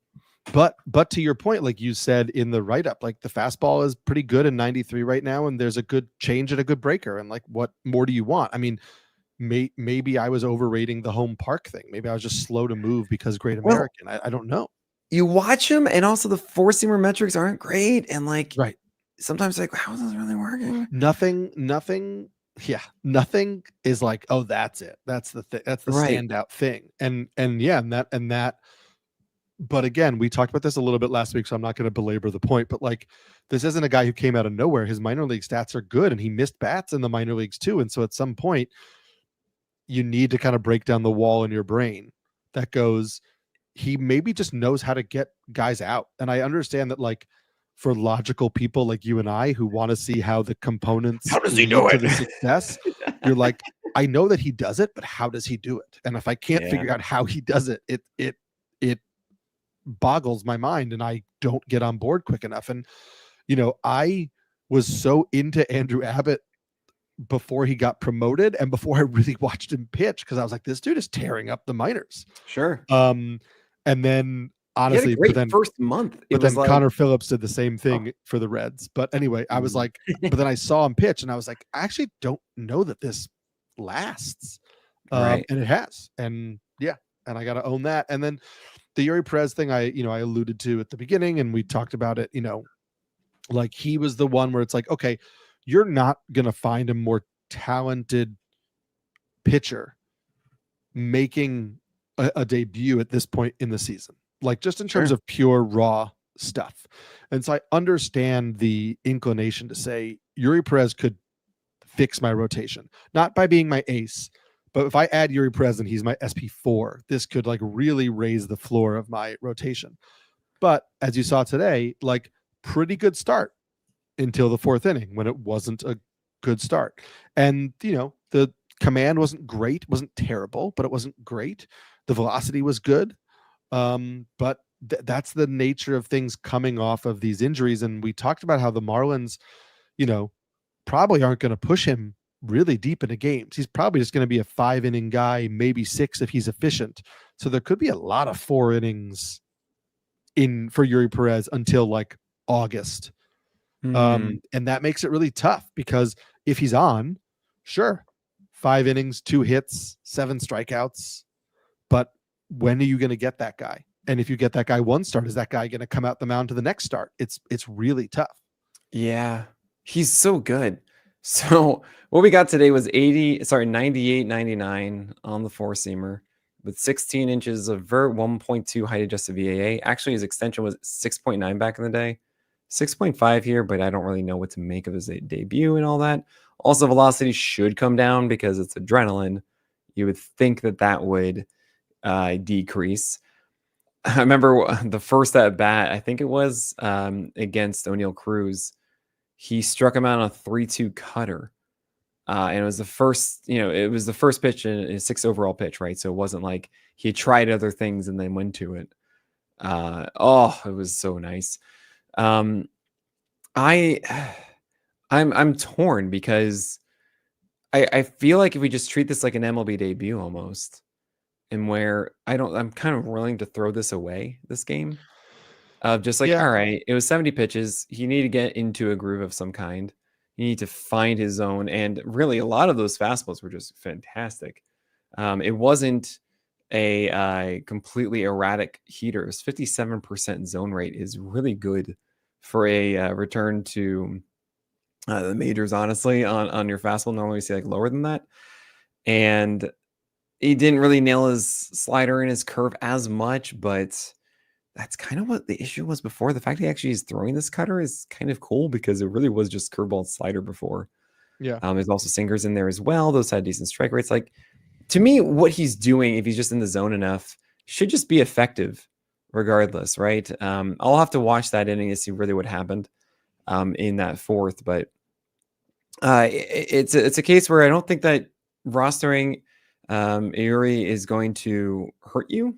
But to your point, like you said in the write-up, like the fastball is pretty good in 93 right now, and there's a good change and a good breaker. And like, what more do you want? I mean, maybe I was overrating the home park thing. Maybe I was just slow to move because Great American. I don't know. You watch him, and also the four-seamer metrics aren't great, and like right. Sometimes like, how is this really working? Nothing. Yeah, nothing is like, oh, that's it. That's the thing. That's the standout thing. And that. But again, we talked about this a little bit last week, so I'm not going to belabor the point. But like, this isn't a guy who came out of nowhere. His minor league stats are good, and he missed bats in the minor leagues too. And so at some point, you need to kind of break down the wall in your brain that goes, he maybe just knows how to get guys out. And I understand that, like, for logical people like you and I who want to see how the components how does he do to it? The success, you're like, I know that he does it, but how does he do it? And if I can't figure out how he does it, it boggles my mind, and I don't get on board quick enough. And I was so into Andrew Abbott before he got promoted and before I really watched him pitch, because I was like, this dude is tearing up the minors. Sure. And then honestly, but then first month, but then like, Connor Phillips did the same thing for the Reds. But anyway, I was like, but then I saw him pitch, and I was like, I actually don't know that this lasts. And it has. And and I got to own that. And then the Eury Perez thing, I alluded to at the beginning, and we talked about it, like he was the one where it's like, okay, you're not going to find a more talented pitcher making a debut at this point in the season, like just in terms of pure raw stuff. And so I understand the inclination to say Eury Perez could fix my rotation, not by being my ace, but if I add Eury Perez and he's my SP4, this could like really raise the floor of my rotation. But as you saw today, like pretty good start until the fourth inning when it wasn't a good start. And, the command wasn't great, wasn't terrible, but it wasn't great. The velocity was good. But that's the nature of things coming off of these injuries. And we talked about how the Marlins, probably aren't going to push him really deep into games. He's probably just going to be a 5-inning guy, maybe 6 if he's efficient. So there could be a lot of 4 innings for Eury Perez until like August. And that makes it really tough, because if he's on, sure, 5 innings, 2 hits, 7 strikeouts. But when are you going to get that guy? And if you get that guy one start, is that guy going to come out the mound to the next start? It's really tough. Yeah, he's so good. So what we got today was 98-99 on the four-seamer with 16 inches of vert, 1.2 height adjusted VAA. Actually, his extension was 6.9 back in the day. 6.5 here, but I don't really know what to make of his debut and all that. Also, velocity should come down because it's adrenaline. You would think that would decrease. I remember the first at bat, I think it was against O'Neal Cruz. He struck him out on a 3-2 cutter. And it was the first, it was the first pitch in his 6th overall pitch, right? So it wasn't like he had tried other things and then went to it. It was so nice. I'm torn because I feel like if we just treat this like an MLB debut almost, and where I'm kind of willing to throw this away, this game. Just like, all right, it was 70 pitches. You need to get into a groove of some kind. You need to find his zone. And really, a lot of those fastballs were just fantastic. It wasn't a completely erratic heater. It was 57% zone rate is really good for a return to the majors, honestly, on your fastball. Normally, you see like lower than that. And he didn't really nail his slider and his curve as much, but that's kind of what the issue was before. The fact he actually is throwing this cutter is kind of cool because it really was just curveball and slider before. Yeah. There's also singers in there as well. Those had decent strike rates. Like, to me, what he's doing, if he's just in the zone enough, should just be effective regardless, right? I'll have to watch that inning to see really what happened in that fourth. But it's a case where I don't think that rostering EURY is going to hurt you.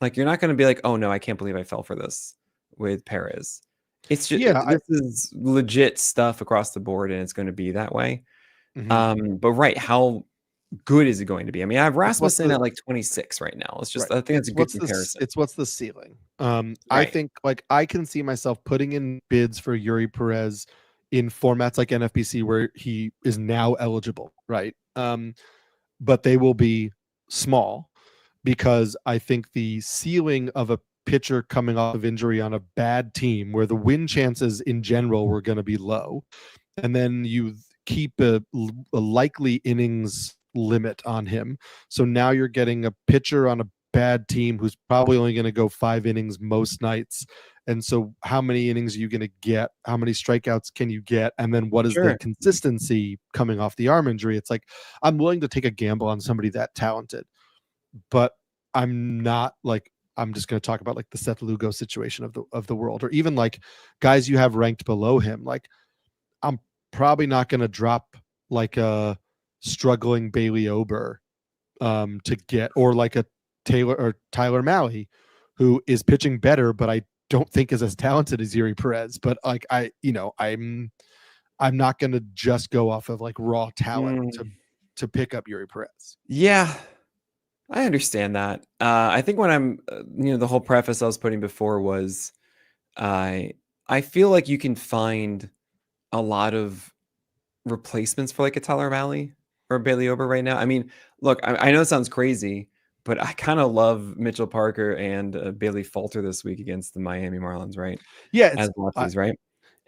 Like, you're not going to be like, oh no, I can't believe I fell for this with Perez. It's just, this is legit stuff across the board, and it's going to be that way. But right, how good is it going to be? I mean, I have Rasmussen at like 26 right now. It's just, I think it's a good comparison. It's what's the ceiling. I think, like, I can see myself putting in bids for EURY Perez in formats like NFBC where he is now eligible, right? But they will be small, because I think the ceiling of a pitcher coming off of injury on a bad team where the win chances in general were going to be low, and then you keep a likely innings limit on him. So now you're getting a pitcher on a bad team who's probably only going to go 5 innings most nights. And so how many innings are you going to get? How many strikeouts can you get? And then what is the consistency coming off the arm injury? It's like, I'm willing to take a gamble on somebody that talented, but I'm not like, I'm just going to talk about like the Seth Lugo situation of the world, or even like guys you have ranked below him. Like, I'm probably not going to drop like a struggling Bailey Ober to get, or like a Tyler Mahle, who is pitching better, but I don't think is as talented as EURY Perez. But like, I'm not going to just go off of like raw talent to pick up EURY Perez. Yeah, I understand that. I think when I'm, the whole preface I was putting before was, I feel like you can find a lot of replacements for like a Tyler Mahle or Bailey Ober right now. I mean, look, I know it sounds crazy, but I kind of love Mitchell Parker and Bailey Falter this week against the Miami Marlins, right? Yeah, as lefties, right?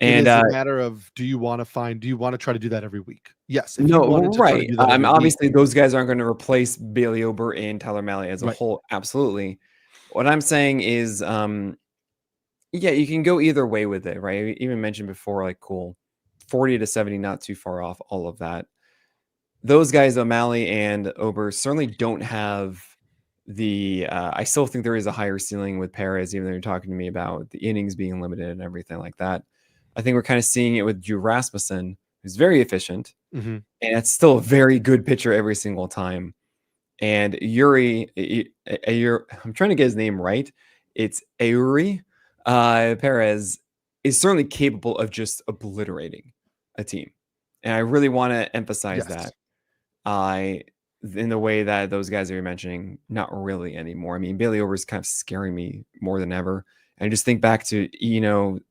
And it's a matter of, do you want to try to do that every week? Yes. If right. Obviously, those guys aren't going to replace Bailey Ober and Tyler Mahle as a whole. Absolutely. What I'm saying is, yeah, you can go either way with it, right? I even mentioned before, like, cool, 40 to 70, not too far off, all of that. Those guys, O'Malley and Ober, certainly don't have the I still think there is a higher ceiling with Perez, even though you're talking to me about the innings being limited and everything like that. I think we're kind of seeing it with Drew Rasmussen, who's very efficient, and it's still a very good pitcher every single time. And EURY, I'm trying to get his name right. It's EURY Perez is certainly capable of just obliterating a team. And I really want to emphasize that. In the way that those guys that you're mentioning, not really anymore. I mean, Bailey Ober is kind of scaring me more than ever. And I just think back to,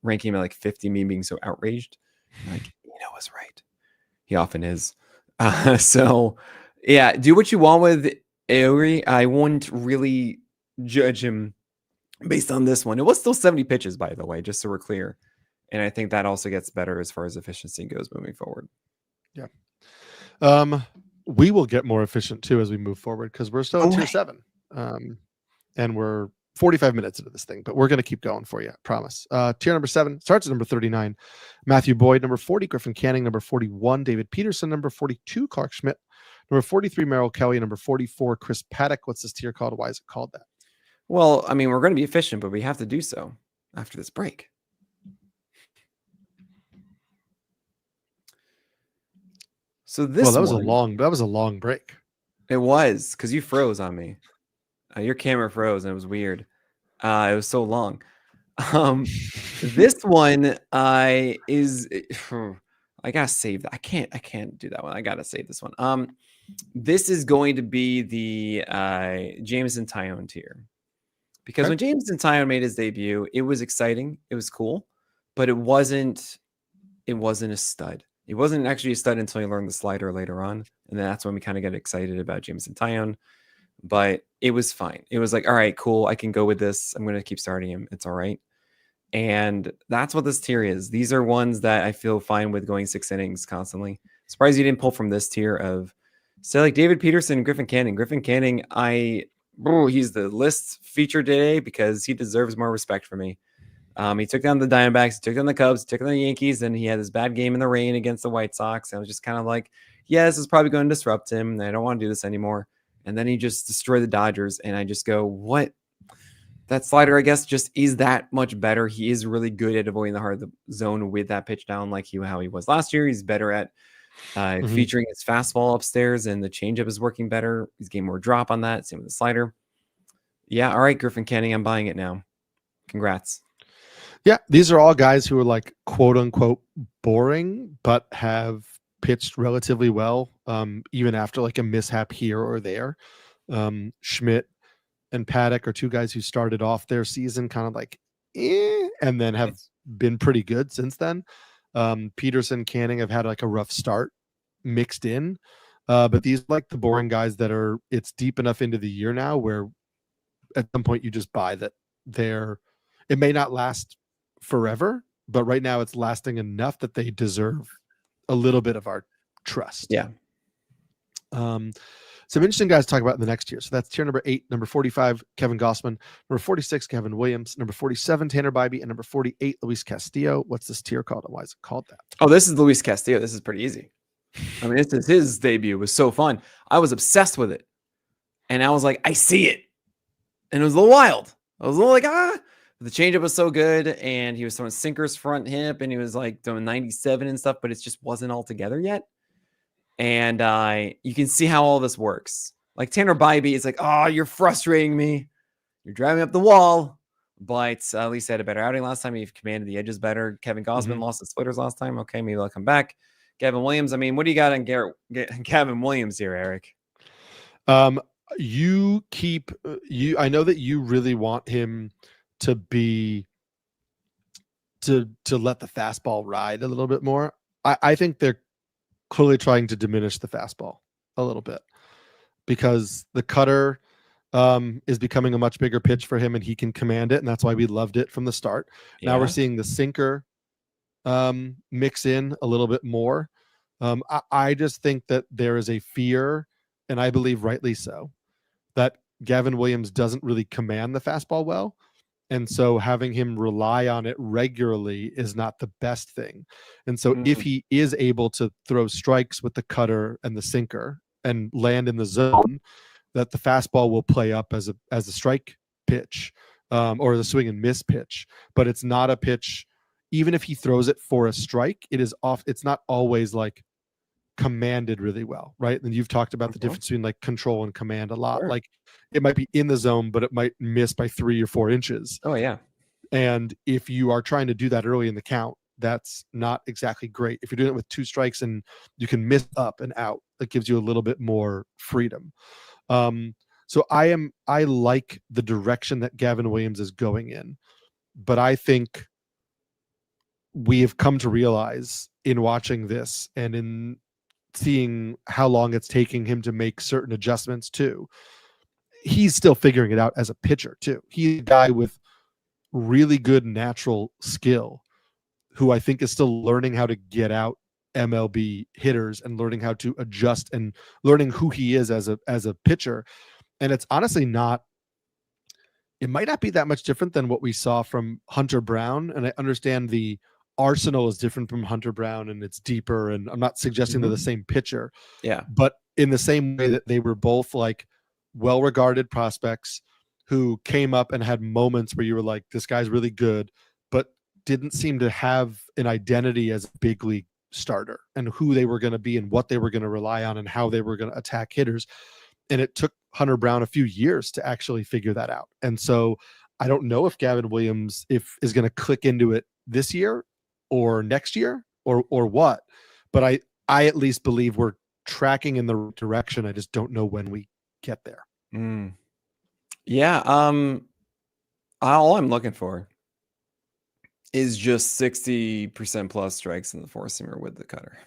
ranking him at like 50, me being so outraged. Like, was right. He often is. So, yeah, do what you want with EURY. I wouldn't really judge him based on this one. It was still 70 pitches, by the way, just so we're clear. And I think that also gets better as far as efficiency goes moving forward. Yeah. We will get more efficient too as we move forward, because we're still at tier 7. And we're 45 minutes into this thing, but we're going to keep going for you. I promise. Tier number 7 starts at number 39. Matthew Boyd, number 40, Griffin Canning, number 41, David Peterson, number 42, Clark Schmidt, number 43, Merrill Kelly, number 44, Chris Paddock. What's this tier called? Why is it called that? Well, I mean, we're going to be efficient, but we have to do so after this break. So this that was a long break. It was, because you froze on me. Your camera froze and it was weird. It was so long. This one is I gotta save that. I can't do that one. I gotta save this one. This is going to be the Jameson Taillon tier. Because when Jameson Taillon made his debut, it was exciting. It was cool, but it wasn't a stud. He wasn't actually a stud until he learned the slider later on. And that's when we kind of get excited about Jameson Taillon. But it was fine. It was like, all right, cool. I can go with this. I'm going to keep starting him. It's all right. And that's what this tier is. These are ones that I feel fine with going 6 innings constantly. Surprised you didn't pull from this tier of, say, like David Peterson, Griffin Canning. Griffin Canning, I he's the list feature today because he deserves more respect from me. He took down the Diamondbacks, he took down the Cubs, he took down the Yankees, and he had this bad game in the rain against the White Sox. And I was just kind of like, yeah, this is probably going to disrupt him, and I don't want to do this anymore. And then he just destroyed the Dodgers, and I just go, what? That slider, I guess, just is that much better. He is really good at avoiding the heart of the zone with that pitch down like how he was last year. He's better at featuring his fastball upstairs, and the changeup is working better. He's getting more drop on that. Same with the slider. Yeah, all right, Griffin Canning, I'm buying it now. Congrats. Yeah, these are all guys who are like quote unquote boring, but have pitched relatively well, even after like a mishap here or there. Schmidt and Pollack are two guys who started off their season kind of like, and then have been pretty good since then. Peterson, Canning have had like a rough start mixed in, but these like the boring guys that are, it's deep enough into the year now where at some point you just buy that it may not last forever, but right now it's lasting enough that they deserve a little bit of our trust. Yeah. Some interesting guys to talk about in the next tier. So that's tier number 8, number 45, Kevin Gausman, number 46, Gavin Williams, number 47, Tanner Bybee, and number 48, Luis Castillo. What's this tier called, and why is it called that? Oh, this is Luis Castillo. This is pretty easy. I mean, this is his debut. It was so fun. I was obsessed with it. And I was like, I see it. And it was a little wild. I was a little like, the changeup was so good, and he was throwing sinkers front hip, and he was like doing 97 and stuff, but it just wasn't all together yet. And you can see how all this works. Like Tanner Bybee is like, oh, you're frustrating me. You're driving up the wall. But at least he had a better outing last time. He commanded the edges better. Kevin Gausman lost the splitters last time. Okay, maybe I'll come back. Gavin Williams. I mean, what do you got on Gavin Williams here, Eric? You keep I know that you really want him to be to let the fastball ride a little bit more. I think they're clearly trying to diminish the fastball a little bit because the cutter is becoming a much bigger pitch for him, and he can command it, and that's why we loved it from the start. Yeah. Now we're seeing the sinker mix in a little bit more. I just think that there is a fear, and I believe rightly so, that Gavin Williams doesn't really command the fastball well. And so having him rely on it regularly is not the best thing. And so if he is able to throw strikes with the cutter and the sinker and land in the zone, that the fastball will play up as a strike pitch or the swing and miss pitch. But it's not a pitch, even if he throws it for a strike, it's not always like commanded really well, right? And you've talked about the difference between like control and command a lot. Sure. Like it might be in the zone, but it might miss by 3 or 4 inches. Oh yeah. And if you are trying to do that early in the count, that's not exactly great. If you're doing it with 2 strikes and you can miss up and out, that gives you a little bit more freedom. So I like the direction that Gavin Williams is going in, but I think we have come to realize in watching this and in seeing how long it's taking him to make certain adjustments too, he's still figuring it out as a pitcher too. He's a guy with really good natural skill who I think is still learning how to get out MLB hitters and learning how to adjust and learning who he is as a pitcher. And it's honestly it might not be that much different than what we saw from Hunter Brown. And I understand the arsenal is different from Hunter Brown and it's deeper, and I'm not suggesting they're the same pitcher. Yeah. But in the same way that they were both like well-regarded prospects who came up and had moments where you were like, this guy's really good, but didn't seem to have an identity as a big league starter and who they were going to be and what they were going to rely on and how they were going to attack hitters. And it took Hunter Brown a few years to actually figure that out. And so I don't know if Gavin Williams is going to click into it this year or next year or what, but I at least believe we're tracking in the right direction. I just don't know when we get there. Yeah. All I'm looking for is just 60% plus strikes in the 4-seamer with the cutter.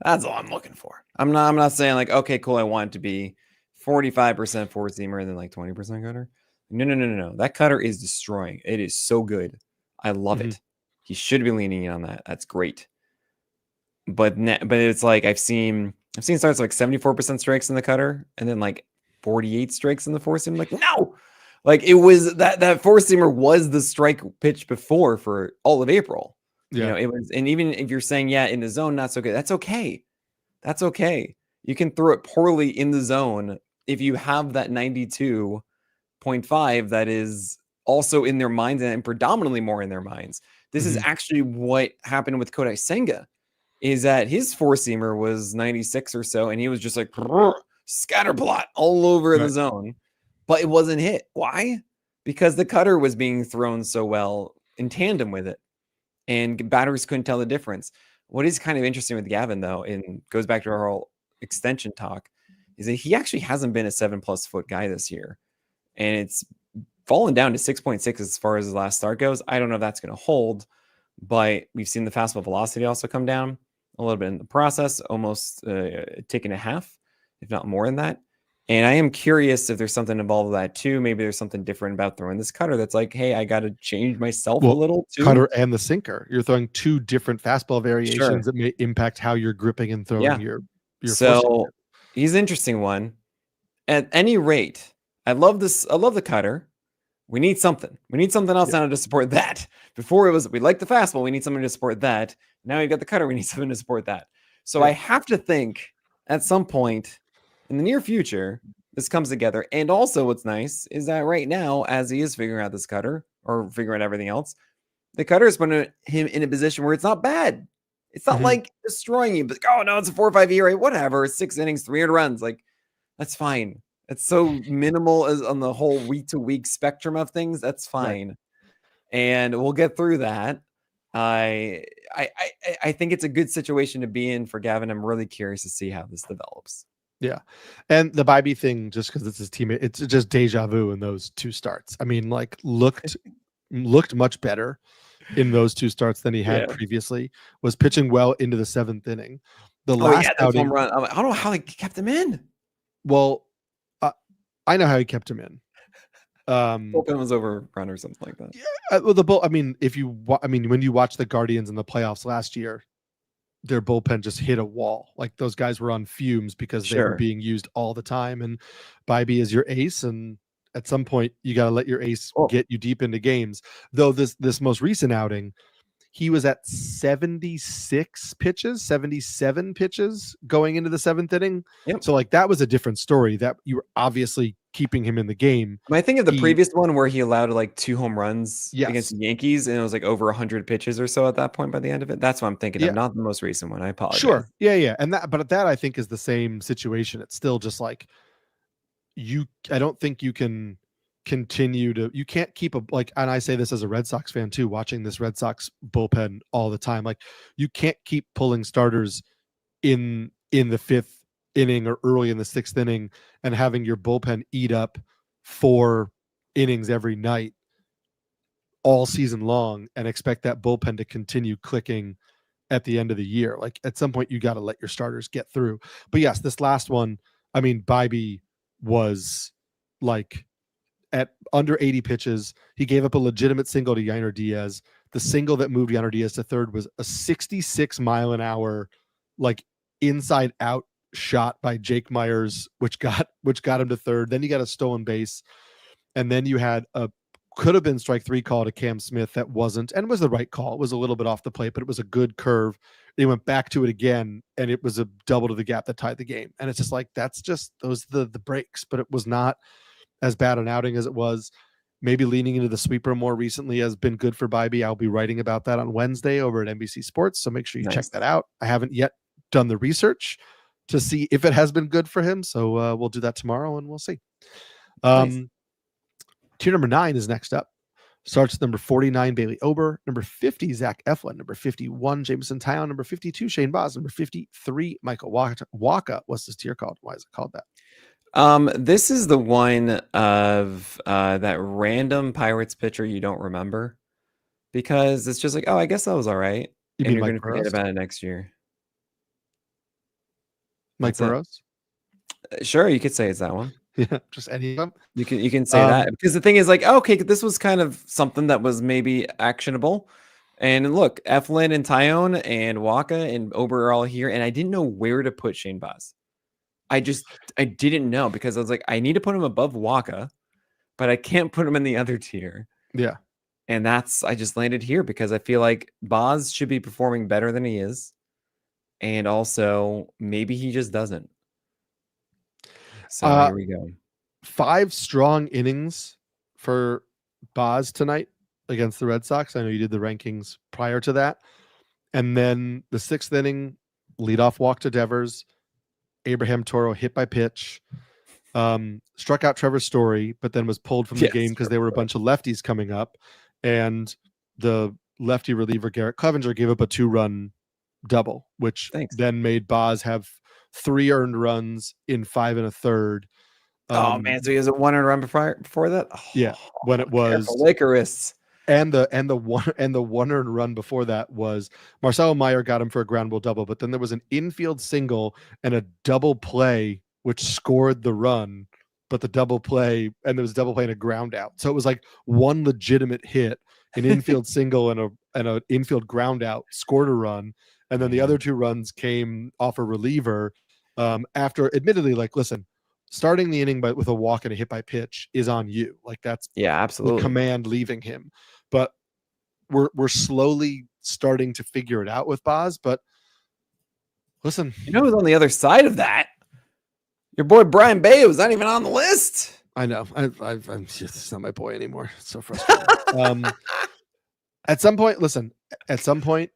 That's all I'm looking for. I'm not saying like, okay, cool, I want it to be 45% 4-seamer and then like 20% cutter. No. That cutter is destroying. It is so good. I love it. He should be leaning in on that. That's great. But it's like I've seen starts like 74% strikes in the cutter and then like 48 strikes in the four seam. Like, no, like it was that four seamer was the strike pitch before for all of April. You know, it was, and even if you're saying, yeah, in the zone, not so good, that's okay. That's okay. You can throw it poorly in the zone if you have that 92.5 that is also in their minds and predominantly more in their minds. This is actually what happened with Kodai Senga, is that his four seamer was 96 or so, and he was just like scatterplot all over the zone, but it wasn't hit. Why? Because the cutter was being thrown so well in tandem with it, and batters couldn't tell the difference. What is kind of interesting with Gavin, though, and goes back to our whole extension talk, is that he actually hasn't been a 7+ foot guy this year, and it's fallen down to 6.6 as far as his last start goes. I don't know if that's going to hold, but we've seen the fastball velocity also come down a little bit in the process, almost a tick and a half, if not more than that. And I am curious if there's something involved with that too. Maybe there's something different about throwing this cutter that's like, hey, I got to change myself a little too. Cutter and the sinker. You're throwing two different fastball variations that may impact how you're gripping and throwing your so he's an interesting one. At any rate, I love this. I love the cutter. We need something. We need something else now to support that. Before it was, we like the fastball. We need something to support that. Now we've got the cutter. We need something to support that. So I have to think at some point in the near future, this comes together. And also what's nice is that right now, as he is figuring out this cutter or figuring out everything else, the cutter is putting him in a position where it's not bad. It's not like destroying you, but oh no, it's a 4.5 ERA, whatever. 6 innings, 300 runs. Like, that's fine. It's so minimal as on the whole week to week spectrum of things. That's fine. And we'll get through that. I think it's a good situation to be in for Gavin. I'm really curious to see how this develops. Yeah. And the Bibee thing, just because it's his teammate, it's just deja vu in those two starts. I mean, like looked much better in those two starts than he had previously, was pitching well into the 7th inning. The last outing, home run. I don't know how they kept him in. Well, I know how he kept him in. Bullpen was overrun or something like that. Yeah, well, I mean, when you watch the Guardians in the playoffs last year, their bullpen just hit a wall. Like those guys were on fumes because they were being used all the time. And Bibee is your ace, and at some point you got to let your ace get you deep into games. Though this most recent outing, he was at 76 pitches, 77 pitches going into the 7th inning. So like that was a different story. That you were obviously keeping him in the game. I think of the previous one where he allowed like 2 home runs against the Yankees, and it was like over 100 pitches or so at that point by the end of it. That's what I'm thinking of, not the most recent one. I apologize. Sure. Yeah. And that I think is the same situation. It's still just like I don't think you can continue to, you can't keep and I say this as a Red Sox fan too, watching this Red Sox bullpen all the time. Like you can't keep pulling starters in the 5th inning or early in the 6th inning and having your bullpen eat up 4 innings every night all season long and expect that bullpen to continue clicking at the end of the year. Like at some point you got to let your starters get through. But yes, this last one, I mean, Bibee was like at under 80 pitches. He gave up a legitimate single to Yainer Diaz. The single that moved Yainer Diaz to third was a 66 mile an hour, like inside out shot by Jake Myers, which got him to third. Then you got a stolen base. And then you had could have been strike 3 call to Cam Smith. That wasn't, and was the right call. It was a little bit off the plate, but it was a good curve. They went back to it again, and it was a double to the gap that tied the game. And it's just like, that's just those the breaks, but it was not as bad an outing as it was. Maybe leaning into the sweeper more recently has been good for Bibee. I'll be writing about that on Wednesday over at NBC Sports, so make sure you check that out. I haven't yet done the research to see if it has been good for him, so we'll do that tomorrow and we'll see. Tier number 9 is next up. Starts with number 49, Bailey Ober. Number 50, Zach Eflin. Number 51, Jameson Taillon. Number 52, Shane Baz. Number 53, Michael Wacha. What's this tier called? Why is it called that? This is the one of that random Pirates pitcher you don't remember, because it's just like, oh, I guess that was all right. You and mean you're Mike going to forget about it next year. Mike Burrows? Sure, you could say it's that one. Yeah, just any of them. You can say that, because the thing is like, okay, this was kind of something that was maybe actionable. And look, Eflin and Taillon and Wacha and Ober are all here, and I didn't know where to put Shane Baz. I didn't know because I was like, I need to put him above Waka, but I can't put him in the other tier. Yeah. And I just landed here because I feel like Boz should be performing better than he is. And also, maybe he just doesn't. So here we go. 5 strong innings for Boz tonight against the Red Sox. I know you did the rankings prior to that. And then the 6th inning, leadoff walk to Devers. Abraham Toro hit by pitch. Struck out Trevor Story, but then was pulled from the game because there were a bunch of lefties coming up. And the lefty reliever, Garrett Clevenger, gave up a 2-run double, which then made Boz have 3 earned runs in 5 1/3. Oh man, so he has a 1 earned run before that. Oh, yeah, when it was Lakerists. And the 1 earned run before that was Marcelo Meyer got him for a ground ball double, but then there was an infield single and a double play which scored the run, but the double play and there was a double play and a ground out. So it was like one legitimate hit, an infield single and an infield ground out scored a run, and then the other 2 runs came off a reliever after admittedly, like, listen, starting the inning with a walk and a hit by pitch is on you. Like, that's absolutely the command leaving him. But we're slowly starting to figure it out with Boz. But listen, you know who's on the other side of that? Your boy Brian Bay was not even on the list. I know. I'm just not my boy anymore. It's so frustrating. At some point,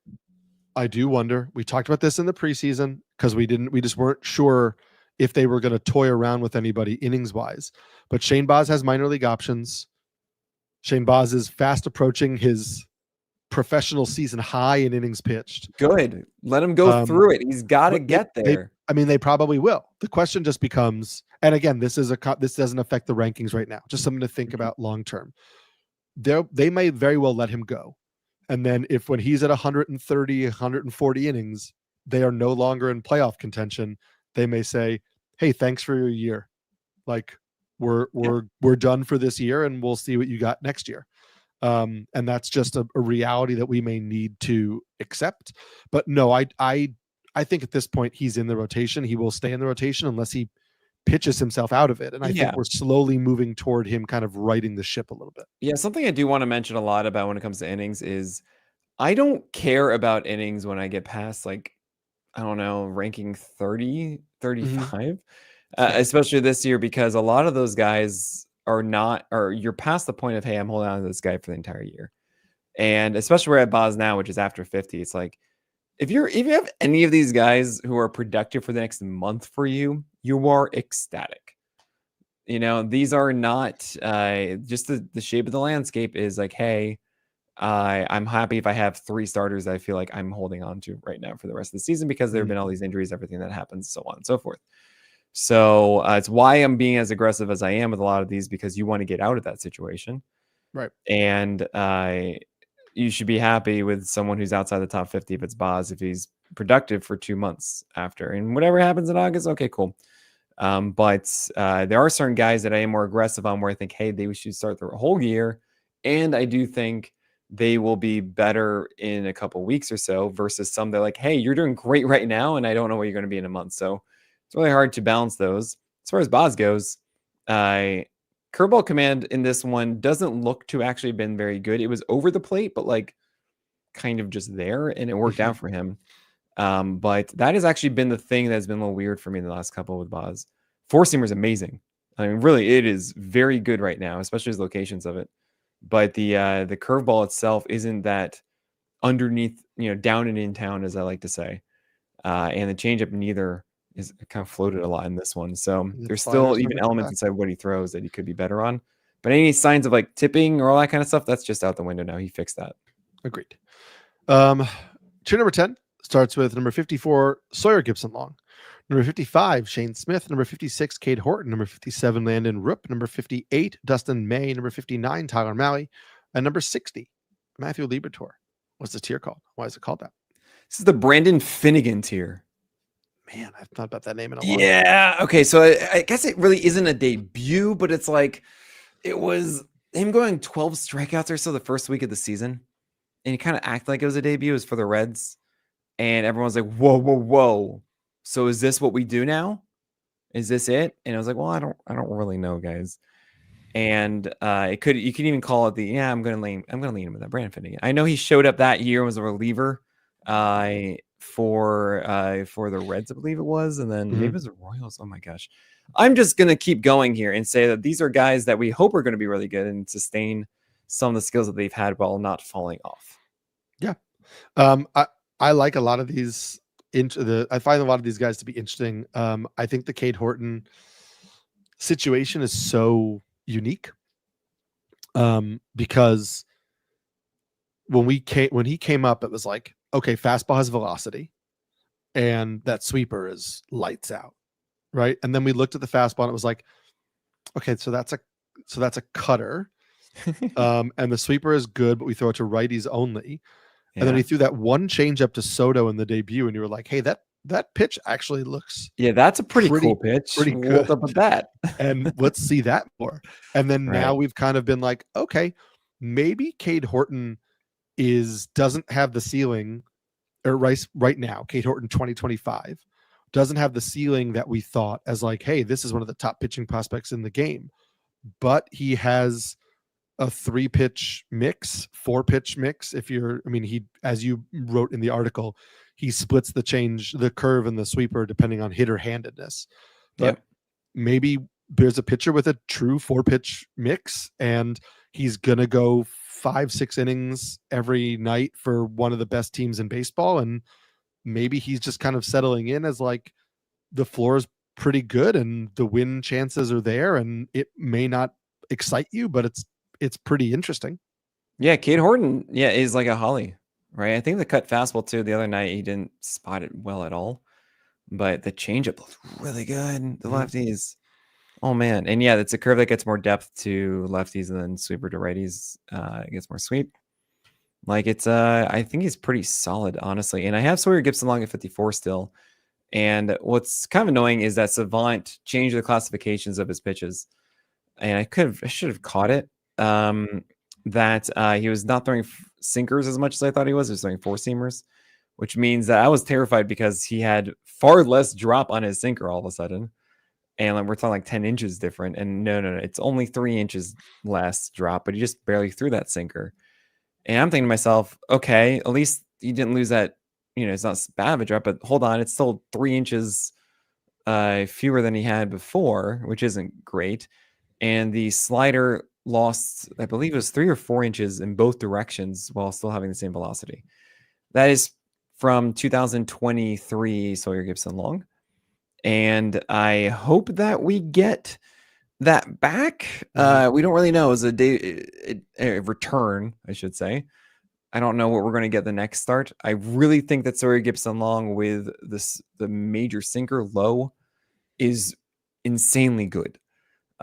I do wonder. We talked about this in the preseason because we just weren't sure if they were going to toy around with anybody innings wise. But Shane Boz has minor league options. Shane Boz is fast approaching his professional season high in innings pitched. Good. Let him go through it. He's got to get there. They probably will. The question just becomes, and again, this doesn't affect the rankings right now. Just something to think about long term. They may very well let him go. And then when he's at 130, 140 innings, they are no longer in playoff contention. They may say, "Hey, thanks for your year. Like, we're done for this year, and we'll see what you got next year." And that's just a reality that we may need to accept. But no, I think at this point he's in the rotation. He will stay in the rotation unless he pitches himself out of it. And I think we're slowly moving toward him kind of righting the ship a little bit. Yeah, something I do want to mention a lot about when it comes to innings is I don't care about innings when I get past, like, I don't know, ranking 30, 35, especially this year, because a lot of those guys you're past the point of, hey, I'm holding on to this guy for the entire year. And especially we're at Boz now, which is after 50. It's like, if you have any of these guys who are productive for the next month for you, you are ecstatic. You know, these are not just the shape of the landscape is like, hey, I'm happy if I have 3 starters that I feel like I'm holding on to right now for the rest of the season because there have been all these injuries, everything that happens, so on and so forth. So it's why I'm being as aggressive as I am with a lot of these, because you want to get out of that situation. Right. And you should be happy with someone who's outside the top 50 if it's Boz, if he's productive for 2 months after. And whatever happens in August, okay, cool. But there are certain guys that I am more aggressive on where I think, hey, they should start the whole year. And I do think they will be better in a couple weeks or so versus some that are like, hey, you're doing great right now, and I don't know where you're going to be in a month. So it's really hard to balance those. As far as Boz goes, curveball command in this one doesn't look to actually have been very good. It was over the plate, but like kind of just there, and it worked out for him. But that has actually been the thing that's been a little weird for me in the last couple with Boz. Four-seamer is amazing. I mean, really, it is very good right now, especially his locations of it. But the curveball itself isn't that underneath, down and in town, as I like to say. And the changeup neither is kind of floated a lot in this one. So there's still even elements inside what he throws that he could be better on. But any signs of like tipping or all that kind of stuff, that's just out the window now. He fixed that. Agreed. Tier number 10 starts with number 54, Sawyer GIPSON-LONG. Number 55, Shane Smith. Number 56, Cade Horton. Number 57, Landon ROUPP. Number 58, Dustin May. Number 59, Tyler Mahle. And number 60, Matthew Liberatore. What's the tier called? Why is it called that? This is the Brandon Finnegan tier. Man, I've thought about that name in a while. Yeah. Okay. So I guess it really isn't a debut, but it's like it was him going 12 strikeouts or so the first week of the season. And he kind of acted like it was a debut. It was for the Reds. And everyone's like, whoa, whoa, whoa. So is this what we do now? Is this it? And I was like, well, I don't really know, guys. And you could even call it the I'm gonna lean him with that Brandon Finnegan. I know he showed up that year and was a reliever for the Reds, I believe it was, and then maybe it was the Royals. Oh my gosh. I'm just gonna keep going here and say that these are guys that we hope are gonna be really good and sustain some of the skills that they've had while not falling off. Yeah. I like a lot of these I find a lot of these guys to be interesting. I think the Cade Horton situation is so unique. Because when he came up, it was like, okay, fastball has velocity and that sweeper is lights out. Right. And then we looked at the fastball and it was like, okay, so that's a cutter. And the sweeper is good, but we throw it to righties only. Yeah. And then he threw that one changeup to Soto in the debut, and you were like, hey, that pitch actually looks that's a pretty cool pitch. Pretty good. What's up with that? And let's see that more. And then now we've kind of been like, okay, maybe Cade Horton doesn't have the ceiling, or right now, Cade Horton 2025 doesn't have the ceiling that we thought as like, hey, this is one of the top pitching prospects in the game. But he has a 3-pitch mix, 4-pitch mix. He, as you wrote in the article, he splits the curve and the sweeper depending on hitter handedness. But maybe there's a pitcher with a true 4-pitch mix and he's going to go 5-6 innings every night for one of the best teams in baseball. And maybe he's just kind of settling in as like the floor is pretty good and the win chances are there, and it may not excite you, but it's pretty interesting. Yeah, Cade Horton, is like a Holly, right? I think the cut fastball too. The other night he didn't spot it well at all, but the changeup looked really good. The lefties, oh man, and it's a curve that gets more depth to lefties and then sweeper to righties. It gets more sweep. Like I think he's pretty solid, honestly. And I have Sawyer GIPSON-LONG at 54 still. And what's kind of annoying is that Savant changed the classifications of his pitches, and I should have caught it. That he was not throwing sinkers as much as I thought he was. He was throwing 4-seamers, which means that I was terrified because he had far less drop on his sinker all of a sudden. And we're talking like 10 inches different. And no, it's only 3 inches less drop, but he just barely threw that sinker. And I'm thinking to myself, okay, at least he didn't lose that. It's not bad of a drop, but hold on, it's still 3 inches fewer than he had before, which isn't great. And the slider lost, I believe it was 3 or 4 inches in both directions while still having the same velocity. That is from 2023 Sawyer GIPSON-LONG. And I hope that we get that back. We don't really know. It's a return, I should say. I don't know what we're going to get the next start. I really think that Sawyer GIPSON-LONG with the major sinker low is insanely good.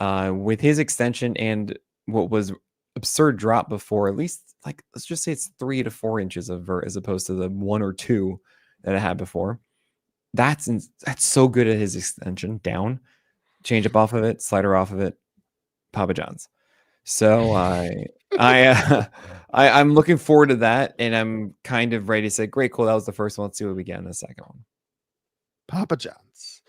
With his extension and what was absurd drop before, at least let's just say it's 3 to 4 inches of vert as opposed to the 1 or 2 that I had before. That's so good at his extension down, change up off of it, slider off of it, Papa John's. So I'm looking forward to that, and I'm kind of ready to say, great, cool. That was the first one. Let's see what we get in the second one. Papa John's.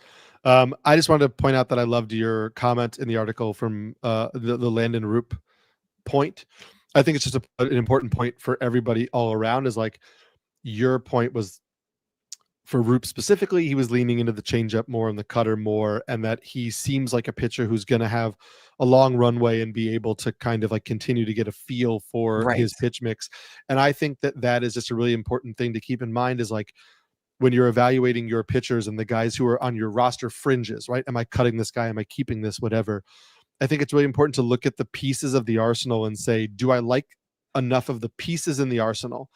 I just wanted to point out that I loved your comment in the article from the LANDEN ROUPP point. I think it's just an important point for everybody all around. Is like your point was for ROUPP specifically, he was leaning into the changeup more and the cutter more, and that he seems like a pitcher who's going to have a long runway and be able to kind of continue to get a feel for his pitch mix. And I think that is just a really important thing to keep in mind, is when you're evaluating your pitchers and the guys who are on your roster fringes, right? Am I cutting this guy? Am I keeping this? Whatever. I think it's really important to look at the pieces of the arsenal and say, do I like enough of the pieces in the arsenal?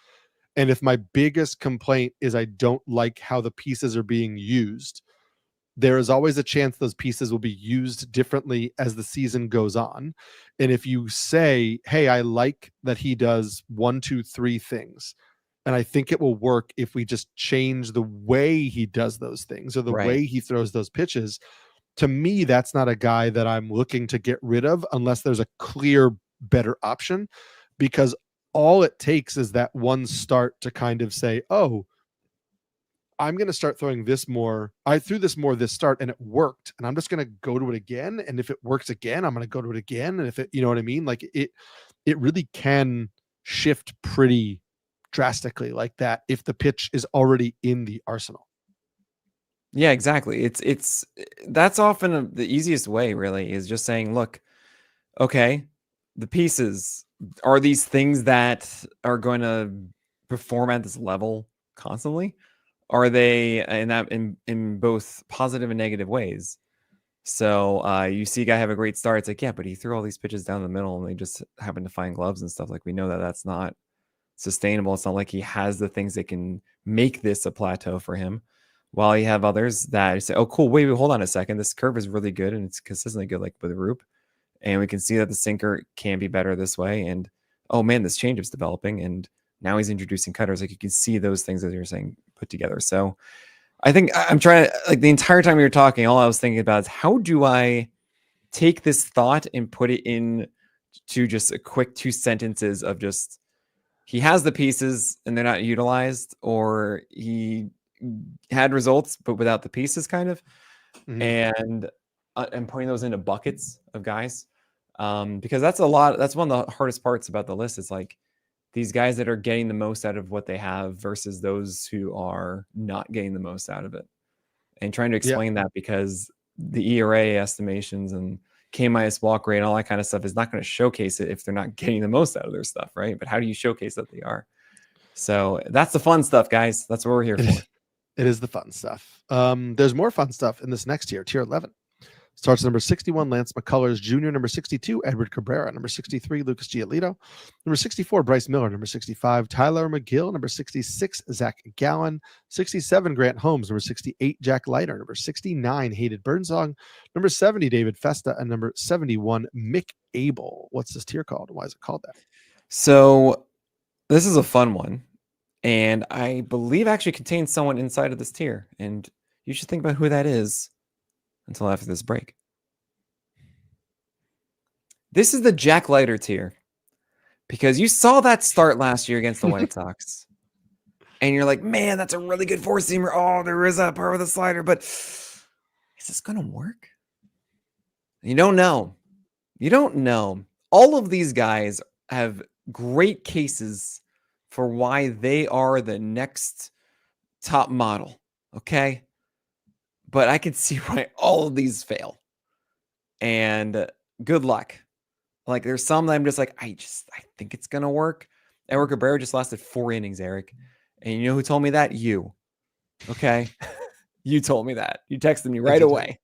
And if my biggest complaint is I don't like how the pieces are being used, there is always a chance those pieces will be used differently as the season goes on. And if you say, hey, I like that he does 1, 2, 3 things, and I think it will work if we just change the way he does those things or the way he throws those pitches, to me, that's not a guy that I'm looking to get rid of unless there's a clear, better option, because all it takes is that one start to kind of say, oh, I'm going to start throwing this more. I threw this more this start and it worked. And I'm just going to go to it again. And if it works again, I'm going to go to it again. And if it, you know what I mean? Like it really can shift pretty drastically like that if the pitch is already in the arsenal. Yeah, exactly. It's that's often the easiest way, really, is just saying, look, okay, the pieces are these things that are going to perform at this level constantly. Are they in both positive and negative ways? So you see a guy have a great start. It's like, yeah, but he threw all these pitches down the middle and they just happen to find gloves and stuff. Like, we know that that's not sustainable. It's not like he has the things that can make this a plateau for him. While you have others that say, oh, cool, wait, hold on a second. This curve is really good and it's consistently good, like with ROUPP. And we can see that the sinker can be better this way. And oh man, this change is developing. And now he's introducing cutters. Like, you can see those things that you're saying put together. So I think I'm trying to, like, the entire time we were talking, all I was thinking about is how do I take this thought and put it in to just a quick 2 sentences of just, he has the pieces and they're not utilized, or he had results but without the pieces, kind of. And putting those into buckets of guys, because that's one of the hardest parts about the list. Is like these guys that are getting the most out of what they have versus those who are not getting the most out of it, and trying to explain that, because the ERA estimations and K- walk rate and all that kind of stuff is not going to showcase it if they're not getting the most out of their stuff, right? But how do you showcase that they are? So that's the fun stuff, guys. That's what we're here for. It is the fun stuff. There's more fun stuff in this next tier, tier 11. Starts number 61, Lance McCullers Jr., number 62, Edward Cabrera, number 63, Lucas Giolito, number 64, Bryce Miller, number 65, Tyler McGill, number 66, Zach Gallen, 67, Grant Holmes, number 68, Jack Leiter, number 69, Hayden Birdsong, number 70, David Festa, and number 71, Mick Abel. What's this tier called? Why is it called that? So this is a fun one, and I believe actually contains someone inside of this tier, and you should think about who that is until after this break. This is the Jack Leiter tier, because you saw that start last year against the White Sox, and you're like, man, that's a really good four-seamer. Oh, there is that part with the slider, but is this going to work? You don't know. You don't know. All of these guys have great cases for why they are the next top model, okay? But I can see why all of these fail. And good luck. Like, there's some that I'm just like, I think it's going to work. Edward Cabrera just lasted 4 innings, Eric. And you know who told me that? You. Okay? You told me that. You texted me right away.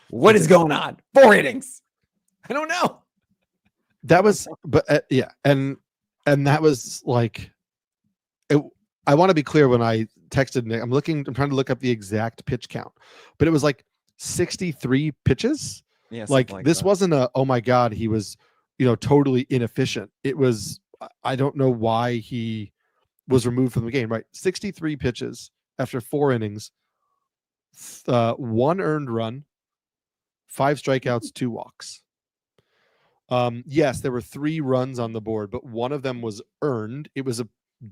What is going on? 4 innings. I don't know. That was, but yeah. And that was like, I want to be clear when I texted Nick, I'm trying to look up the exact pitch count, but it was like 63 pitches. Yeah. Like this wasn't oh my God, he was, totally inefficient. It was, I don't know why he was removed from the game, right? 63 pitches after 4 innings, 1 earned run, 5 strikeouts, 2 walks. Yes, there were 3 runs on the board, but one of them was earned. It was a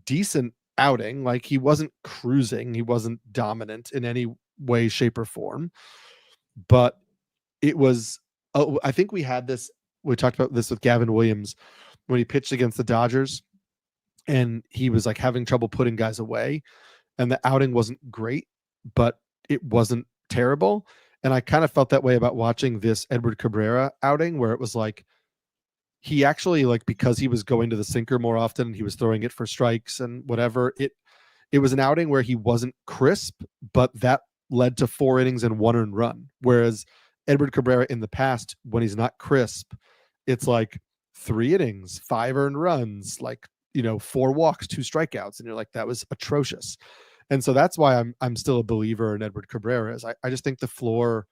decent outing. Like, he wasn't cruising. He wasn't dominant in any way, shape, or form. But it was, I think we talked about this with Gavin Williams when he pitched against the Dodgers, and he was like having trouble putting guys away, and the outing wasn't great, but it wasn't terrible. And I kind of felt that way about watching this Edward Cabrera outing, where it was like, he actually, like, because he was going to the sinker more often and he was throwing it for strikes and whatever, it was an outing where he wasn't crisp, but that led to 4 innings and 1 earned run. Whereas Edward Cabrera in the past, when he's not crisp, it's like 3 innings, 5 earned runs, like, 4 walks, 2 strikeouts. And you're like, that was atrocious. And so that's why I'm still a believer in Edward Cabrera. I just think the floor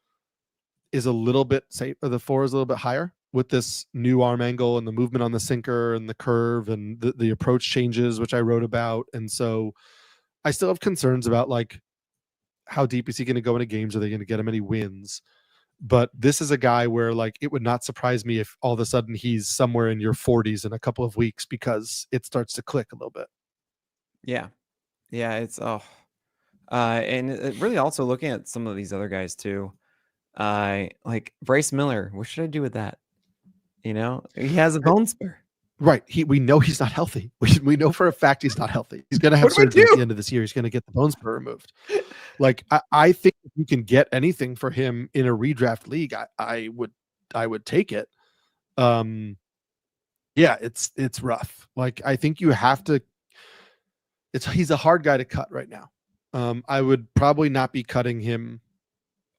is a little bit safe, or the floor is a little bit higher with this new arm angle and the movement on the sinker and the curve and the approach changes, which I wrote about. And so I still have concerns about, like, how deep is he going to go into games? Are they going to get him any wins? But this is a guy where, like, it would not surprise me if all of a sudden he's somewhere in your 40s in a couple of weeks, because it starts to click a little bit. Yeah. Yeah. It's, And really also looking at some of these other guys too. Like Bryce Miller, what should I do with that? You know, he has a bone spur. Right. We know he's not healthy. We know for a fact he's not healthy. He's going to have What do I surgery at the do? end of this year. He's going to get the bone spur removed. Like I think if you can get anything for him in a redraft league, I would take it. Yeah, it's rough. Like I think you have to. He's a hard guy to cut right now. I would probably not be cutting him.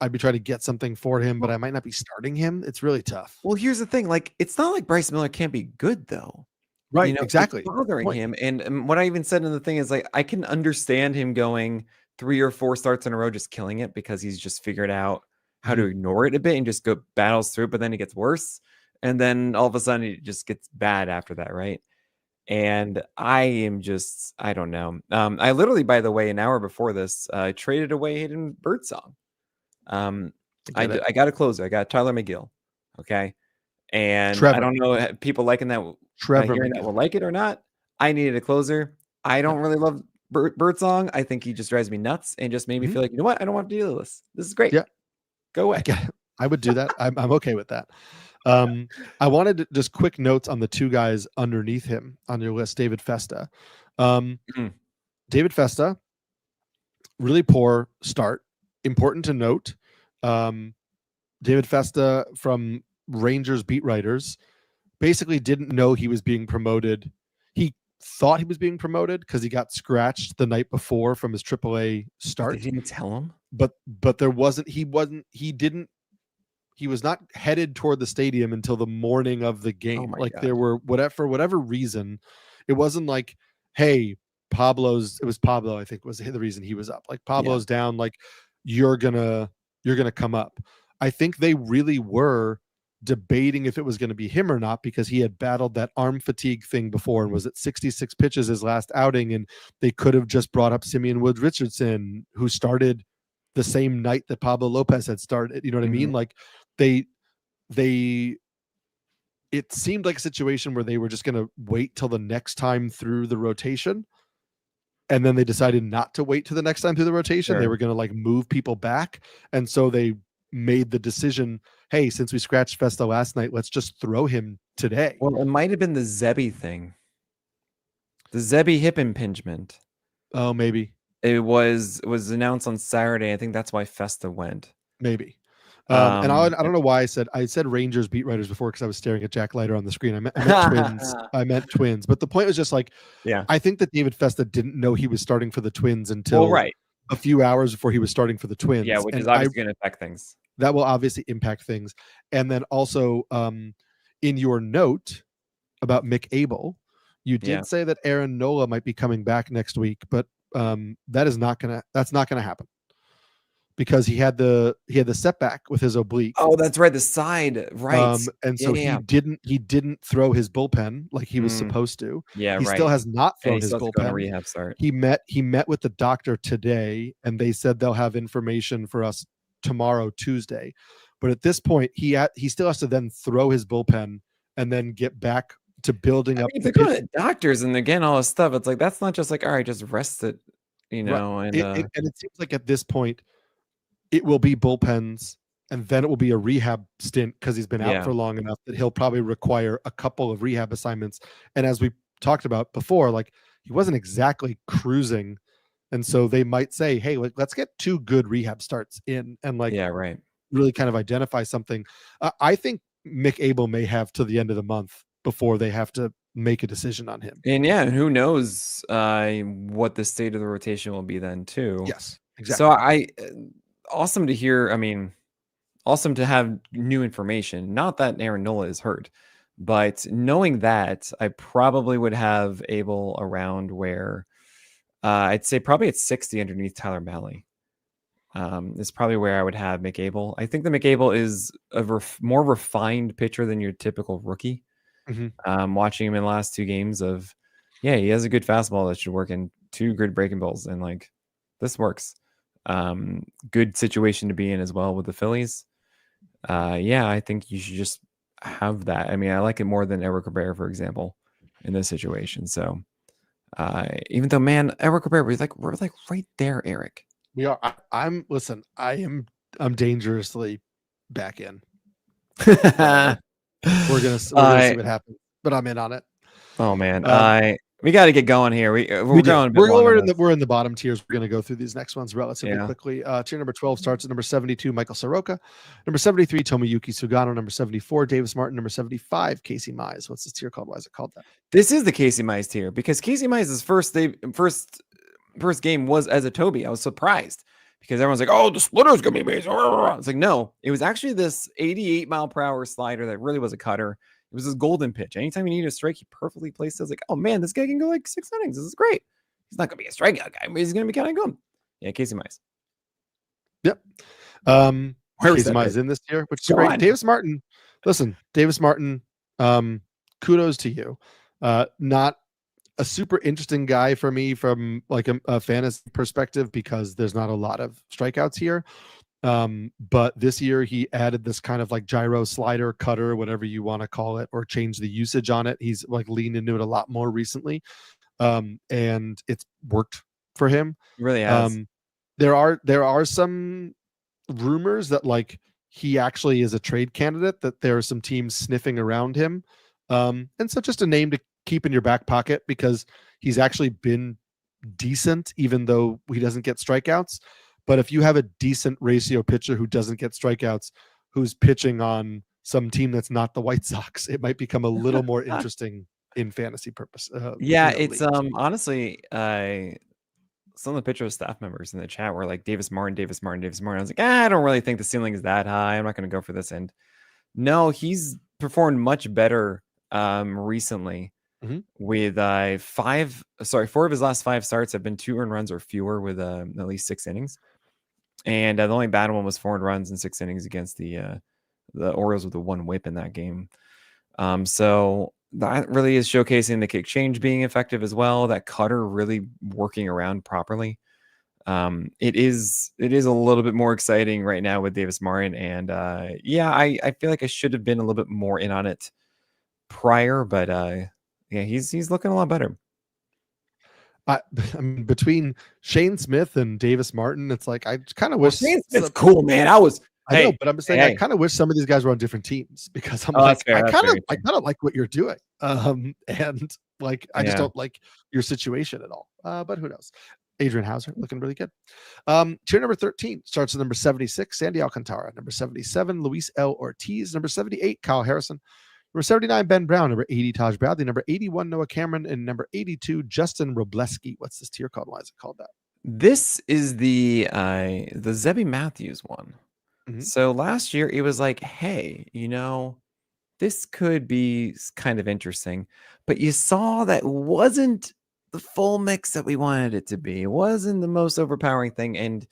I'd be trying to get something for him, but I might not be starting him. It's really tough. Well, here's the thing. Like, it's not like Bryce Miller can't be good, though. Right, You know, exactly. it's bothering him. And what I even said in the thing is, like, I can understand him going 3 or 4 starts in a row, just killing it because he's just figured out how to ignore it a bit and just go battles through, but then it gets worse. And then all of a sudden it just gets bad after that, right? And I am just, I don't know. I literally, by the way, an hour before this, traded away Hayden Birdsong. I got a closer. I got Tyler McGill. Okay. And Trevor. I don't know people liking that. Trevor hearing that will like it or not. I needed a closer. I don't really love Birdsong. I think he just drives me nuts and just made me feel like, you know what? I don't want to deal with this. This is great. Yeah. Go away. I would do that. I'm okay with that. I wanted to just quick notes on the 2 guys underneath him on your list, David Festa. David Festa, really poor start. Important to note. David Festa from Rangers beat writers basically didn't know he was being promoted. He thought he was being promoted because he got scratched the night before from his AAA start. They didn't tell him, but there wasn't. He was not headed toward the stadium until the morning of the game. God. There were for whatever reason, it wasn't like, hey, it was Pablo, I think was the reason he was up. Like Pablo's down, like you're gonna come up. I think they really were debating if it was going to be him or not because he had battled that arm fatigue thing before and was at 66 pitches his last outing, and they could have just brought up Simeon Woods Richardson, who started the same night that Pablo Lopez had started. You know what I mean? Like it seemed like a situation where they were just going to wait till the next time through the rotation. And then they decided not to wait till the next time through the rotation. Sure. They were going to like move people back. And so they made the decision, hey, since we scratched Festa last night, let's just throw him today. Well, it might have been the Zebby thing. The Zebby hip impingement. Oh, maybe. It was announced on Saturday. I think that's why Festa went. Maybe. And I don't know why I said Rangers beat writers before because I was staring at Jack Leiter on the screen. I meant Twins. I meant Twins. But the point was just like, I think that David Festa didn't know he was starting for the Twins until a few hours before he was starting for the Twins. Yeah, which is obviously going to affect things. That will obviously impact things. And then also in your note about Mick Abel, you did say that Aaron Nola might be coming back next week, but that's not gonna happen. Because he had the setback with his oblique. Oh, that's right, the side, right? And so he didn't throw his bullpen like he was supposed to. Yeah, he still has not thrown his bullpen. Rehab start. He met with the doctor today, and they said they'll have information for us tomorrow, Tuesday. But at this point, he still has to then throw his bullpen and then get back to building up. If they're going to doctors and again all this stuff, it's like that's not just like all right, just rest it, you know. Right. And and it seems like at this point, it will be bullpens, and then it will be a rehab stint because he's been out for long enough that he'll probably require a couple of rehab assignments. And as we talked about before, like he wasn't exactly cruising, and so they might say, "Hey, let's get 2 good rehab starts in," and like really kind of identify something. I think Mick Abel may have to the end of the month before they have to make a decision on him. And who knows what the state of the rotation will be then too. Yes, exactly. So awesome to hear. I mean, awesome to have new information. Not that Aaron Nola is hurt, but knowing that, I probably would have Abel around where I'd say probably at 60 underneath Tyler Mahle. Is probably where I would have Mick Abel. I think that Mick Abel is a more refined pitcher than your typical rookie. Watching him in the last 2 games he has a good fastball that should work in 2 good breaking balls, and like this works. Good situation to be in as well with the Phillies. I think you should just have that. I mean, I like it more than Eric Cabrera, for example, in this situation. So even though, man, Eric Cabrera, we're like right there, Eric. We are. I'm dangerously back in. We're gonna see what happens, but I'm in on it. Oh man, we got to get going here. We're going a bit we're in the bottom tiers. We're going to go through these next ones relatively quickly. Tier number 12 starts at number 72, Michael Soroka. Number 73, Tomoyuki Sugano. Number 74, Davis Martin. Number 75, Casey Mize. What's this tier called? Why is it called that? This is the Casey Mize tier because Casey Mize's first game was as a Toby. I was surprised because everyone's like, "Oh, the splitter's gonna be amazing." It's like, no, it was actually this 88-mile-per-hour slider that really was a cutter. It was his golden pitch. Anytime you need a strike, he perfectly placed it. I was like, oh man, this guy can go like 6 innings. This is great. He's not gonna be a strikeout guy, but he's gonna be kind of good. Yeah, Casey Mize. Yep. Casey Mize in this tier, which is great. Davis Martin. Listen, Davis Martin. Kudos to you. Not a super interesting guy for me from like a fantasy perspective because there's not a lot of strikeouts here. But this year he added this kind of like gyro slider, cutter, whatever you want to call it, or change the usage on it. He's like leaned into it a lot more recently. And it's worked for him. It really has. There are some rumors that like he actually is a trade candidate, that there are some teams sniffing around him. And so just a name to keep in your back pocket because he's actually been decent, even though he doesn't get strikeouts. But if you have a decent ratio pitcher who doesn't get strikeouts, who's pitching on some team that's not the White Sox, it might become a little more interesting in fantasy purpose. It's honestly, some of the pitcher staff members in the chat were like Davis Martin. I was like, I don't really think the ceiling is that high. I'm not going to go for this. And no, he's performed much better recently. With 4 of his last 5 starts have been 2 earned runs or fewer with at least 6 innings. And the only bad one was 4 earned runs in 6 innings against the Orioles with the 1 whip in that game. So that really is showcasing the kick change being effective as well. That cutter really working around properly. It is a little bit more exciting right now with Davis Martin. And I feel like I should have been a little bit more in on it prior, but yeah, he's looking a lot better. I mean, between Shane Smith and Davis Martin, it's like I kind of wish Shane Smith's cool, man. I know, but I'm just saying I kind of wish some of these guys were on different teams because I'm like, I kind of like what you're doing. And like I just don't like your situation at all. But who knows? Adrian Hauser looking really good. Tier number 13 starts with number 76, Sandy Alcantara. Number 77, Luis L. Ortiz. Number 78, Kyle Harrison. Number 79, Ben Brown. Number 80, Taj Bradley. Number 81, Noah Cameron. And number 82, Justin Robleski. What's this tier called? Why is it called that? This is the Zebby Matthews one. So last year it was like, hey, this could be kind of interesting. But you saw that wasn't the full mix that we wanted it to be. It wasn't the most overpowering thing. And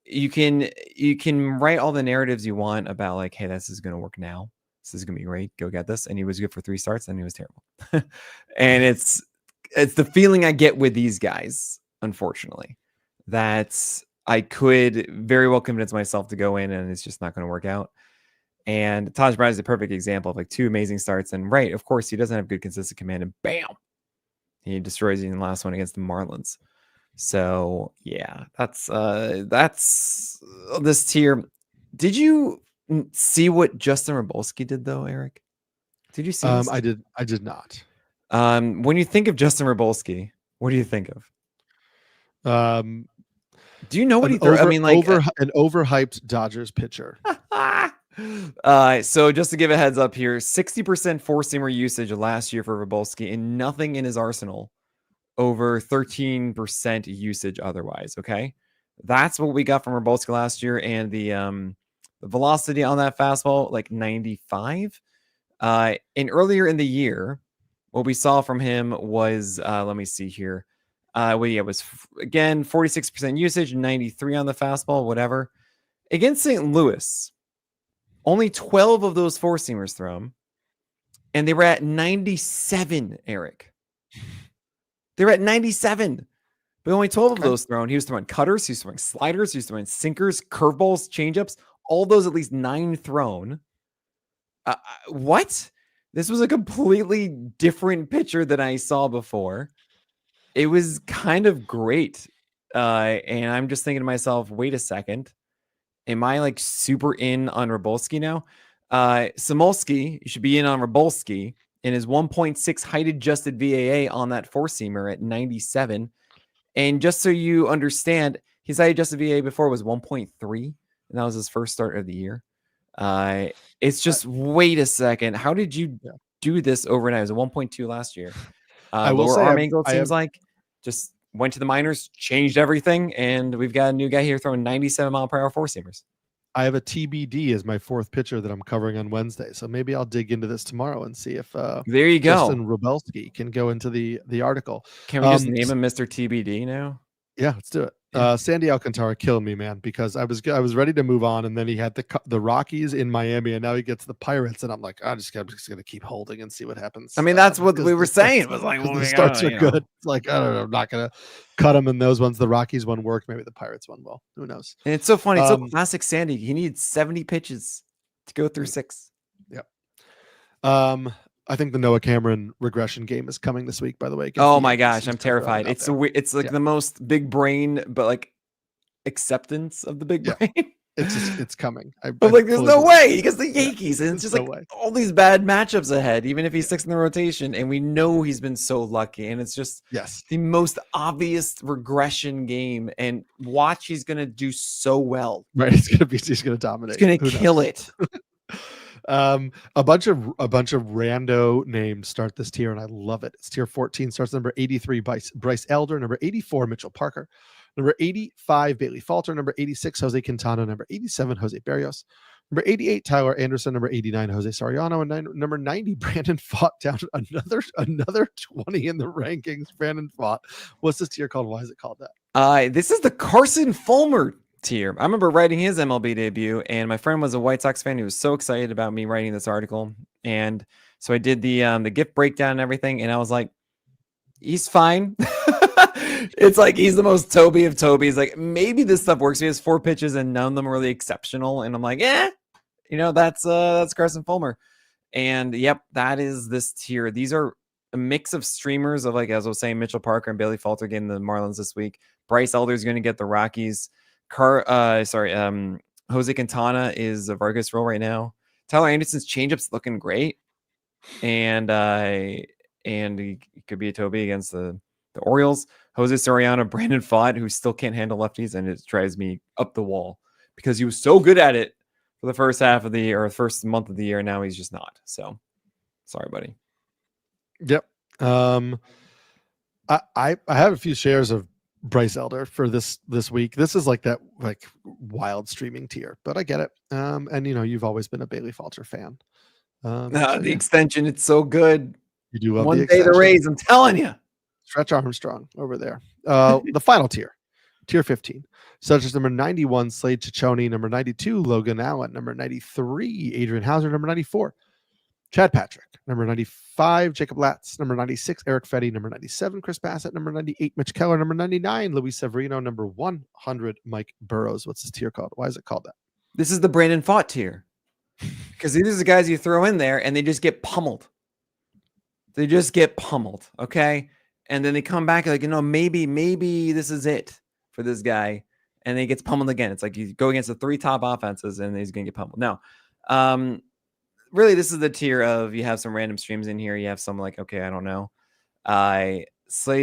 you can write all the narratives you want about like, hey, this is going to work now. This is gonna be great. Go get this. And he was good for 3 starts, and he was terrible. And it's the feeling I get with these guys, unfortunately, that I could very well convince myself to go in, and it's just not going to work out. And Taj Bradley is a perfect example of like 2 amazing starts. And right, of course, he doesn't have good consistent command, and bam, he destroys you in the last one against the Marlins. So yeah, that's this tier. Did you see what Justin Robleski did though, Eric? Did you see this? I did not. When you think of Justin Robleski, what do you think of? Do you know what he threw? I mean, like an overhyped Dodgers pitcher. So just to give a heads up here, 60% four-seamer usage last year for Robleski, and nothing in his arsenal over 13% usage otherwise. Okay, that's what we got from Robleski last year, and the velocity on that fastball, like 95. And earlier in the year, what we saw from him was, let me see here. It was, again, 46% usage, 93 on the fastball, whatever. Against St. Louis, only 12 of those four-seamers thrown, and they were at 97, Eric. They were at 97. But only 12 of those thrown. He was throwing cutters, he was throwing sliders, he was throwing sinkers, curveballs, changeups. All those at least 9 thrown. What? This was a completely different pitcher than I saw before. It was kind of great. And I'm just thinking to myself, wait a second. Am I like super in on Rybolski now? Samulski, you should be in on Rybolski and his 1.6 height adjusted VAA on that four seamer at 97. And just so you understand, his height adjusted VAA before was 1.3, and that was his first start of the year. It's just, wait a second. How did you do this overnight? It was a 1.2 last year. Lower arm angle, it seems like. Just went to the minors, changed everything, and we've got a new guy here throwing 97-mile-per-hour four-seamers. I have a TBD as my fourth pitcher that I'm covering on Wednesday, so maybe I'll dig into this tomorrow and see if there you go. Justin Rybolski can go into the article. Can we just name him Mr. TBD now? Yeah, let's do it. Sandy Alcantara killed me, man, because I was ready to move on, and then he had the Rockies in Miami, and now he gets the Pirates, and I'm like, I'm just gonna keep holding and see what happens. I mean, that's what we were saying. It was like, the starts are good. It's like, I don't know, I'm not gonna cut them in those ones. The Rockies one worked, maybe the Pirates one will. Who knows? And it's so funny. It's so classic Sandy. He needs 70 pitches to go through 6. Yep. I think the Noah Cameron regression game is coming this week, by the way. Oh my gosh, I'm terrified. It's like the most big brain, but like acceptance of the big brain. It's coming. But like, there's no way because the Yankees, and it's just like all these bad matchups ahead, even if he's 6th in the rotation, and we know he's been so lucky, and it's just the most obvious regression game. And watch, he's gonna do so well. Right, he's gonna dominate. He's gonna kill it. A bunch of rando names start this tier, and I love it. It's tier 14, starts number 83 Bryce Elder, number 84 Mitchell Parker, number 85 Bailey Falter, number 86 Jose Quintana, number 87 Jose Berrios, number 88 Tyler Anderson, number 89 Jose Soriano, and number 90 Brandon Pfaadt, down another 20 in the rankings. Brandon Pfaadt. What's this tier called? Why is it called that? This is the Carson Fulmer tier. I remember writing his MLB debut, and my friend was a White Sox fan. He was so excited about me writing this article, and so I did the gift breakdown and everything, and I was like, he's fine. It's like he's the most Toby of Toby's. Like, maybe this stuff works. He has 4 pitches and none of them are really exceptional, and I'm like, that's Carson Fulmer. And yep, that is this tier. These are a mix of streamers of, like, as I was saying, Mitchell Parker and Bailey Falter getting the Marlins this week. Bryce Elder is going to get the Rockies. Jose Quintana is a Vargas role right now. Tyler Anderson's changeup's looking great, and he could be a Toby against the Orioles. Jose Soriano, Brandon Pfaadt, who still can't handle lefties, and it drives me up the wall because he was so good at it for the first half of the year or first month of the year. Now he's just not. So sorry, buddy. Yep. I have a few shares of Bryce Elder for this week. This is like wild streaming tier, but I get it. And you've always been a Bailey Falter fan. The extension, it's so good. You do love one day the Rays, I'm telling you. Stretch Armstrong over there. The final tier 15. Such as number 91 Slade Ciccone, number 92 Logan Allen, number 93 Adrian Hauser, number 94 Chad Patrick, number 95 Jacob Latz, number 96 Eric Fetty, number 97 Chris Bassett, number 98 Mitch Keller, number 99 Luis Severino, number 100 Mike Burrows. What's this tier called? Why is it called that? This is the Brandon Pfaadt tier, because these are the guys you throw in there and they just get pummeled. Okay, and then they come back like, maybe this is it for this guy, and then he gets pummeled again. It's like you go against the 3 top offenses and he's gonna get pummeled. No, really, this is the tier of, you have some random streams in here. You have some like, okay, I don't know. Is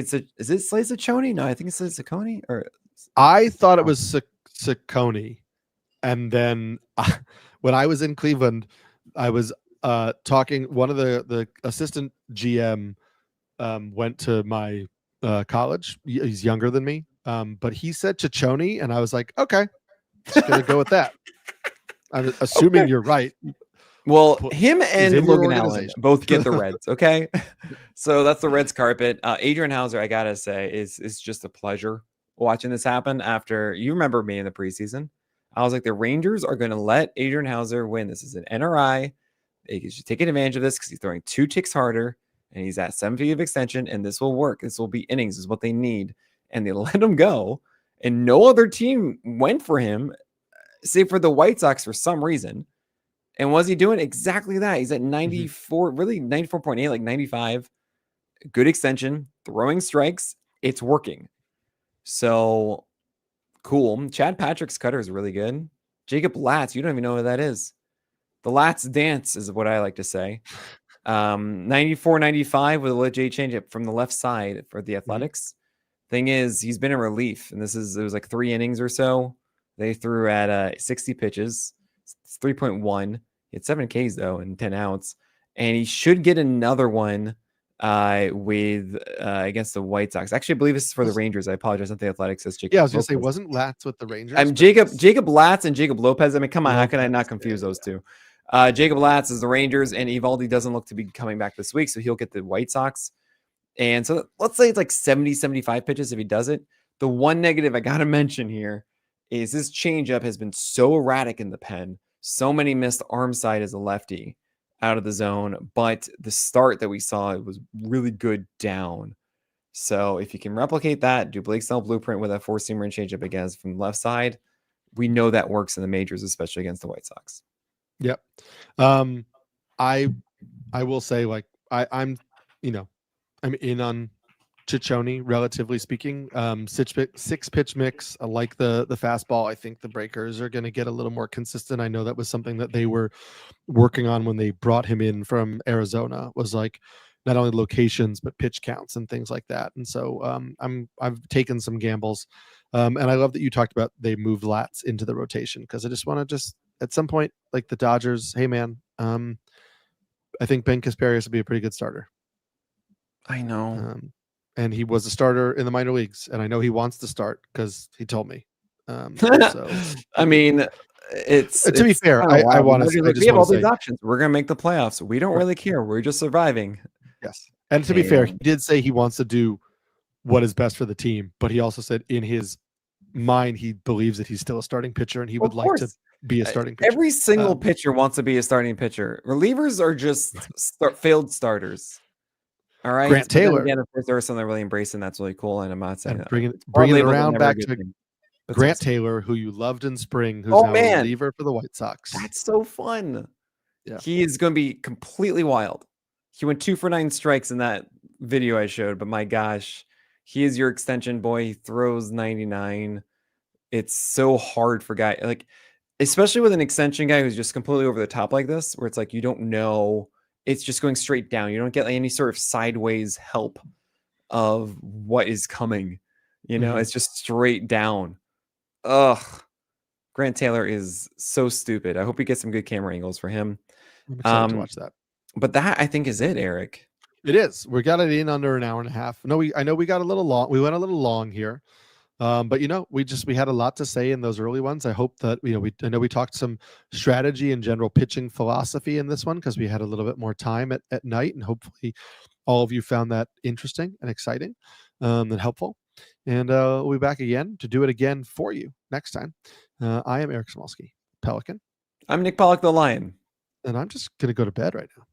it Slade Ciccone? No, I think it says Ciccone. Or I thought it was Ciccone, and then when I was in Cleveland, I was talking. One of the assistant GM went to my college. He's younger than me, but he said Ciccone, and I was like, okay, just gonna go with that. I'm assuming you're right. Well, him and Logan Allen both get the Reds. Okay, so that's the Reds carpet. Adrian Hauser, I gotta say, is just a pleasure watching this happen. After, you remember me in the preseason, I was like, the Rangers are going to let Adrian Hauser win. This is an NRI. They should take advantage of this because he's throwing 2 ticks harder, and he's at 7 feet of extension, and this will work. This will be innings. This is what they need, and they let him go. And no other team went for him, save for the White Sox for some reason. And was he doing exactly that? He's at 94, really 94.8, like 95. Good extension, throwing strikes. It's working. So cool. Chad Patrick's cutter is really good. Jacob Latz, you don't even know who that is. The Latz dance is what I like to say. 94-95 with a legit changeup from the left side for the Athletics. Thing is, he's been in relief, and it was like 3 innings or so. They threw at 60 pitches. It's 3.1. He had 7 Ks though and 10 outs, and he should get another one with against the White Sox. Actually, I believe this is for the Rangers. I apologize, not the Athletics. It's Jacob. Yeah, I was gonna say, wasn't Latz with the Rangers? Jacob Latz and Jacob Lopez. I mean, come on, how can I not confuse those two? Jacob Latz is the Rangers, and Evaldi doesn't look to be coming back this week, so he'll get the White Sox. And so let's say it's like 70, 75 pitches if he does it. The one negative I got to mention here is this changeup has been so erratic in the pen. So many missed arm side as a lefty out of the zone, but the start that we saw was really good down. So if you can replicate that, do Blake Snell blueprint with a 4-seamer and changeup against from the left side, we know that works in the majors, especially against the White Sox. Yep. I will say, like, I'm in on Ciccone, relatively speaking. 6-pitch mix. I like the fastball. I think the breakers are going to get a little more consistent. I know that was something that they were working on when they brought him in from Arizona, was like not only locations but pitch counts and things like that. And so I've taken some gambles, and I love that you talked about they moved Latz into the rotation, because I just want to at some point, like the Dodgers, hey man, I think Ben Kasparius will be a pretty good starter. I know. And he was a starter in the minor leagues, and I know he wants to start because he told me. So I mean, it's to be fair, I want to. We have all these options. We're gonna make the playoffs. We don't really care. We're just surviving. Yes, and to be fair, he did say he wants to do what is best for the team, but he also said in his mind he believes that he's still a starting pitcher, and he would like to be a starting pitcher. Every single pitcher wants to be a starting pitcher. Relievers are just failed starters. All right. Grant Taylor. Again, of course, there are some that really embrace, and that's really cool. And I'm not saying bringing it around back to Grant Taylor, who you loved in spring, who's now a reliever for the White Sox. That's so fun. Yeah. He is going to be completely wild. He went 2 for 9 strikes in that video I showed, but my gosh, he is your extension boy. He throws 99. It's so hard for guys, like, especially with an extension guy who's just completely over the top like this, where it's like you don't know, it's just going straight down. You don't get any sort of sideways help of what is coming. You know, it's just straight down. Ugh. Grant Taylor is so stupid. I hope we get some good camera angles for him. I'm excited to watch that. But that, I think, is it, Eric. It is. We got it in under an hour and a half. No, I know we got a little long. We went a little long here. But we had a lot to say in those early ones. I hope that I know we talked some strategy and general pitching philosophy in this one, because we had a little bit more time at night, and hopefully all of you found that interesting and exciting and helpful. And we'll be back again to do it again for you next time. I am Eric Samulski, Pelican. I'm Nick Pollack, the Lion. And I'm just gonna go to bed right now.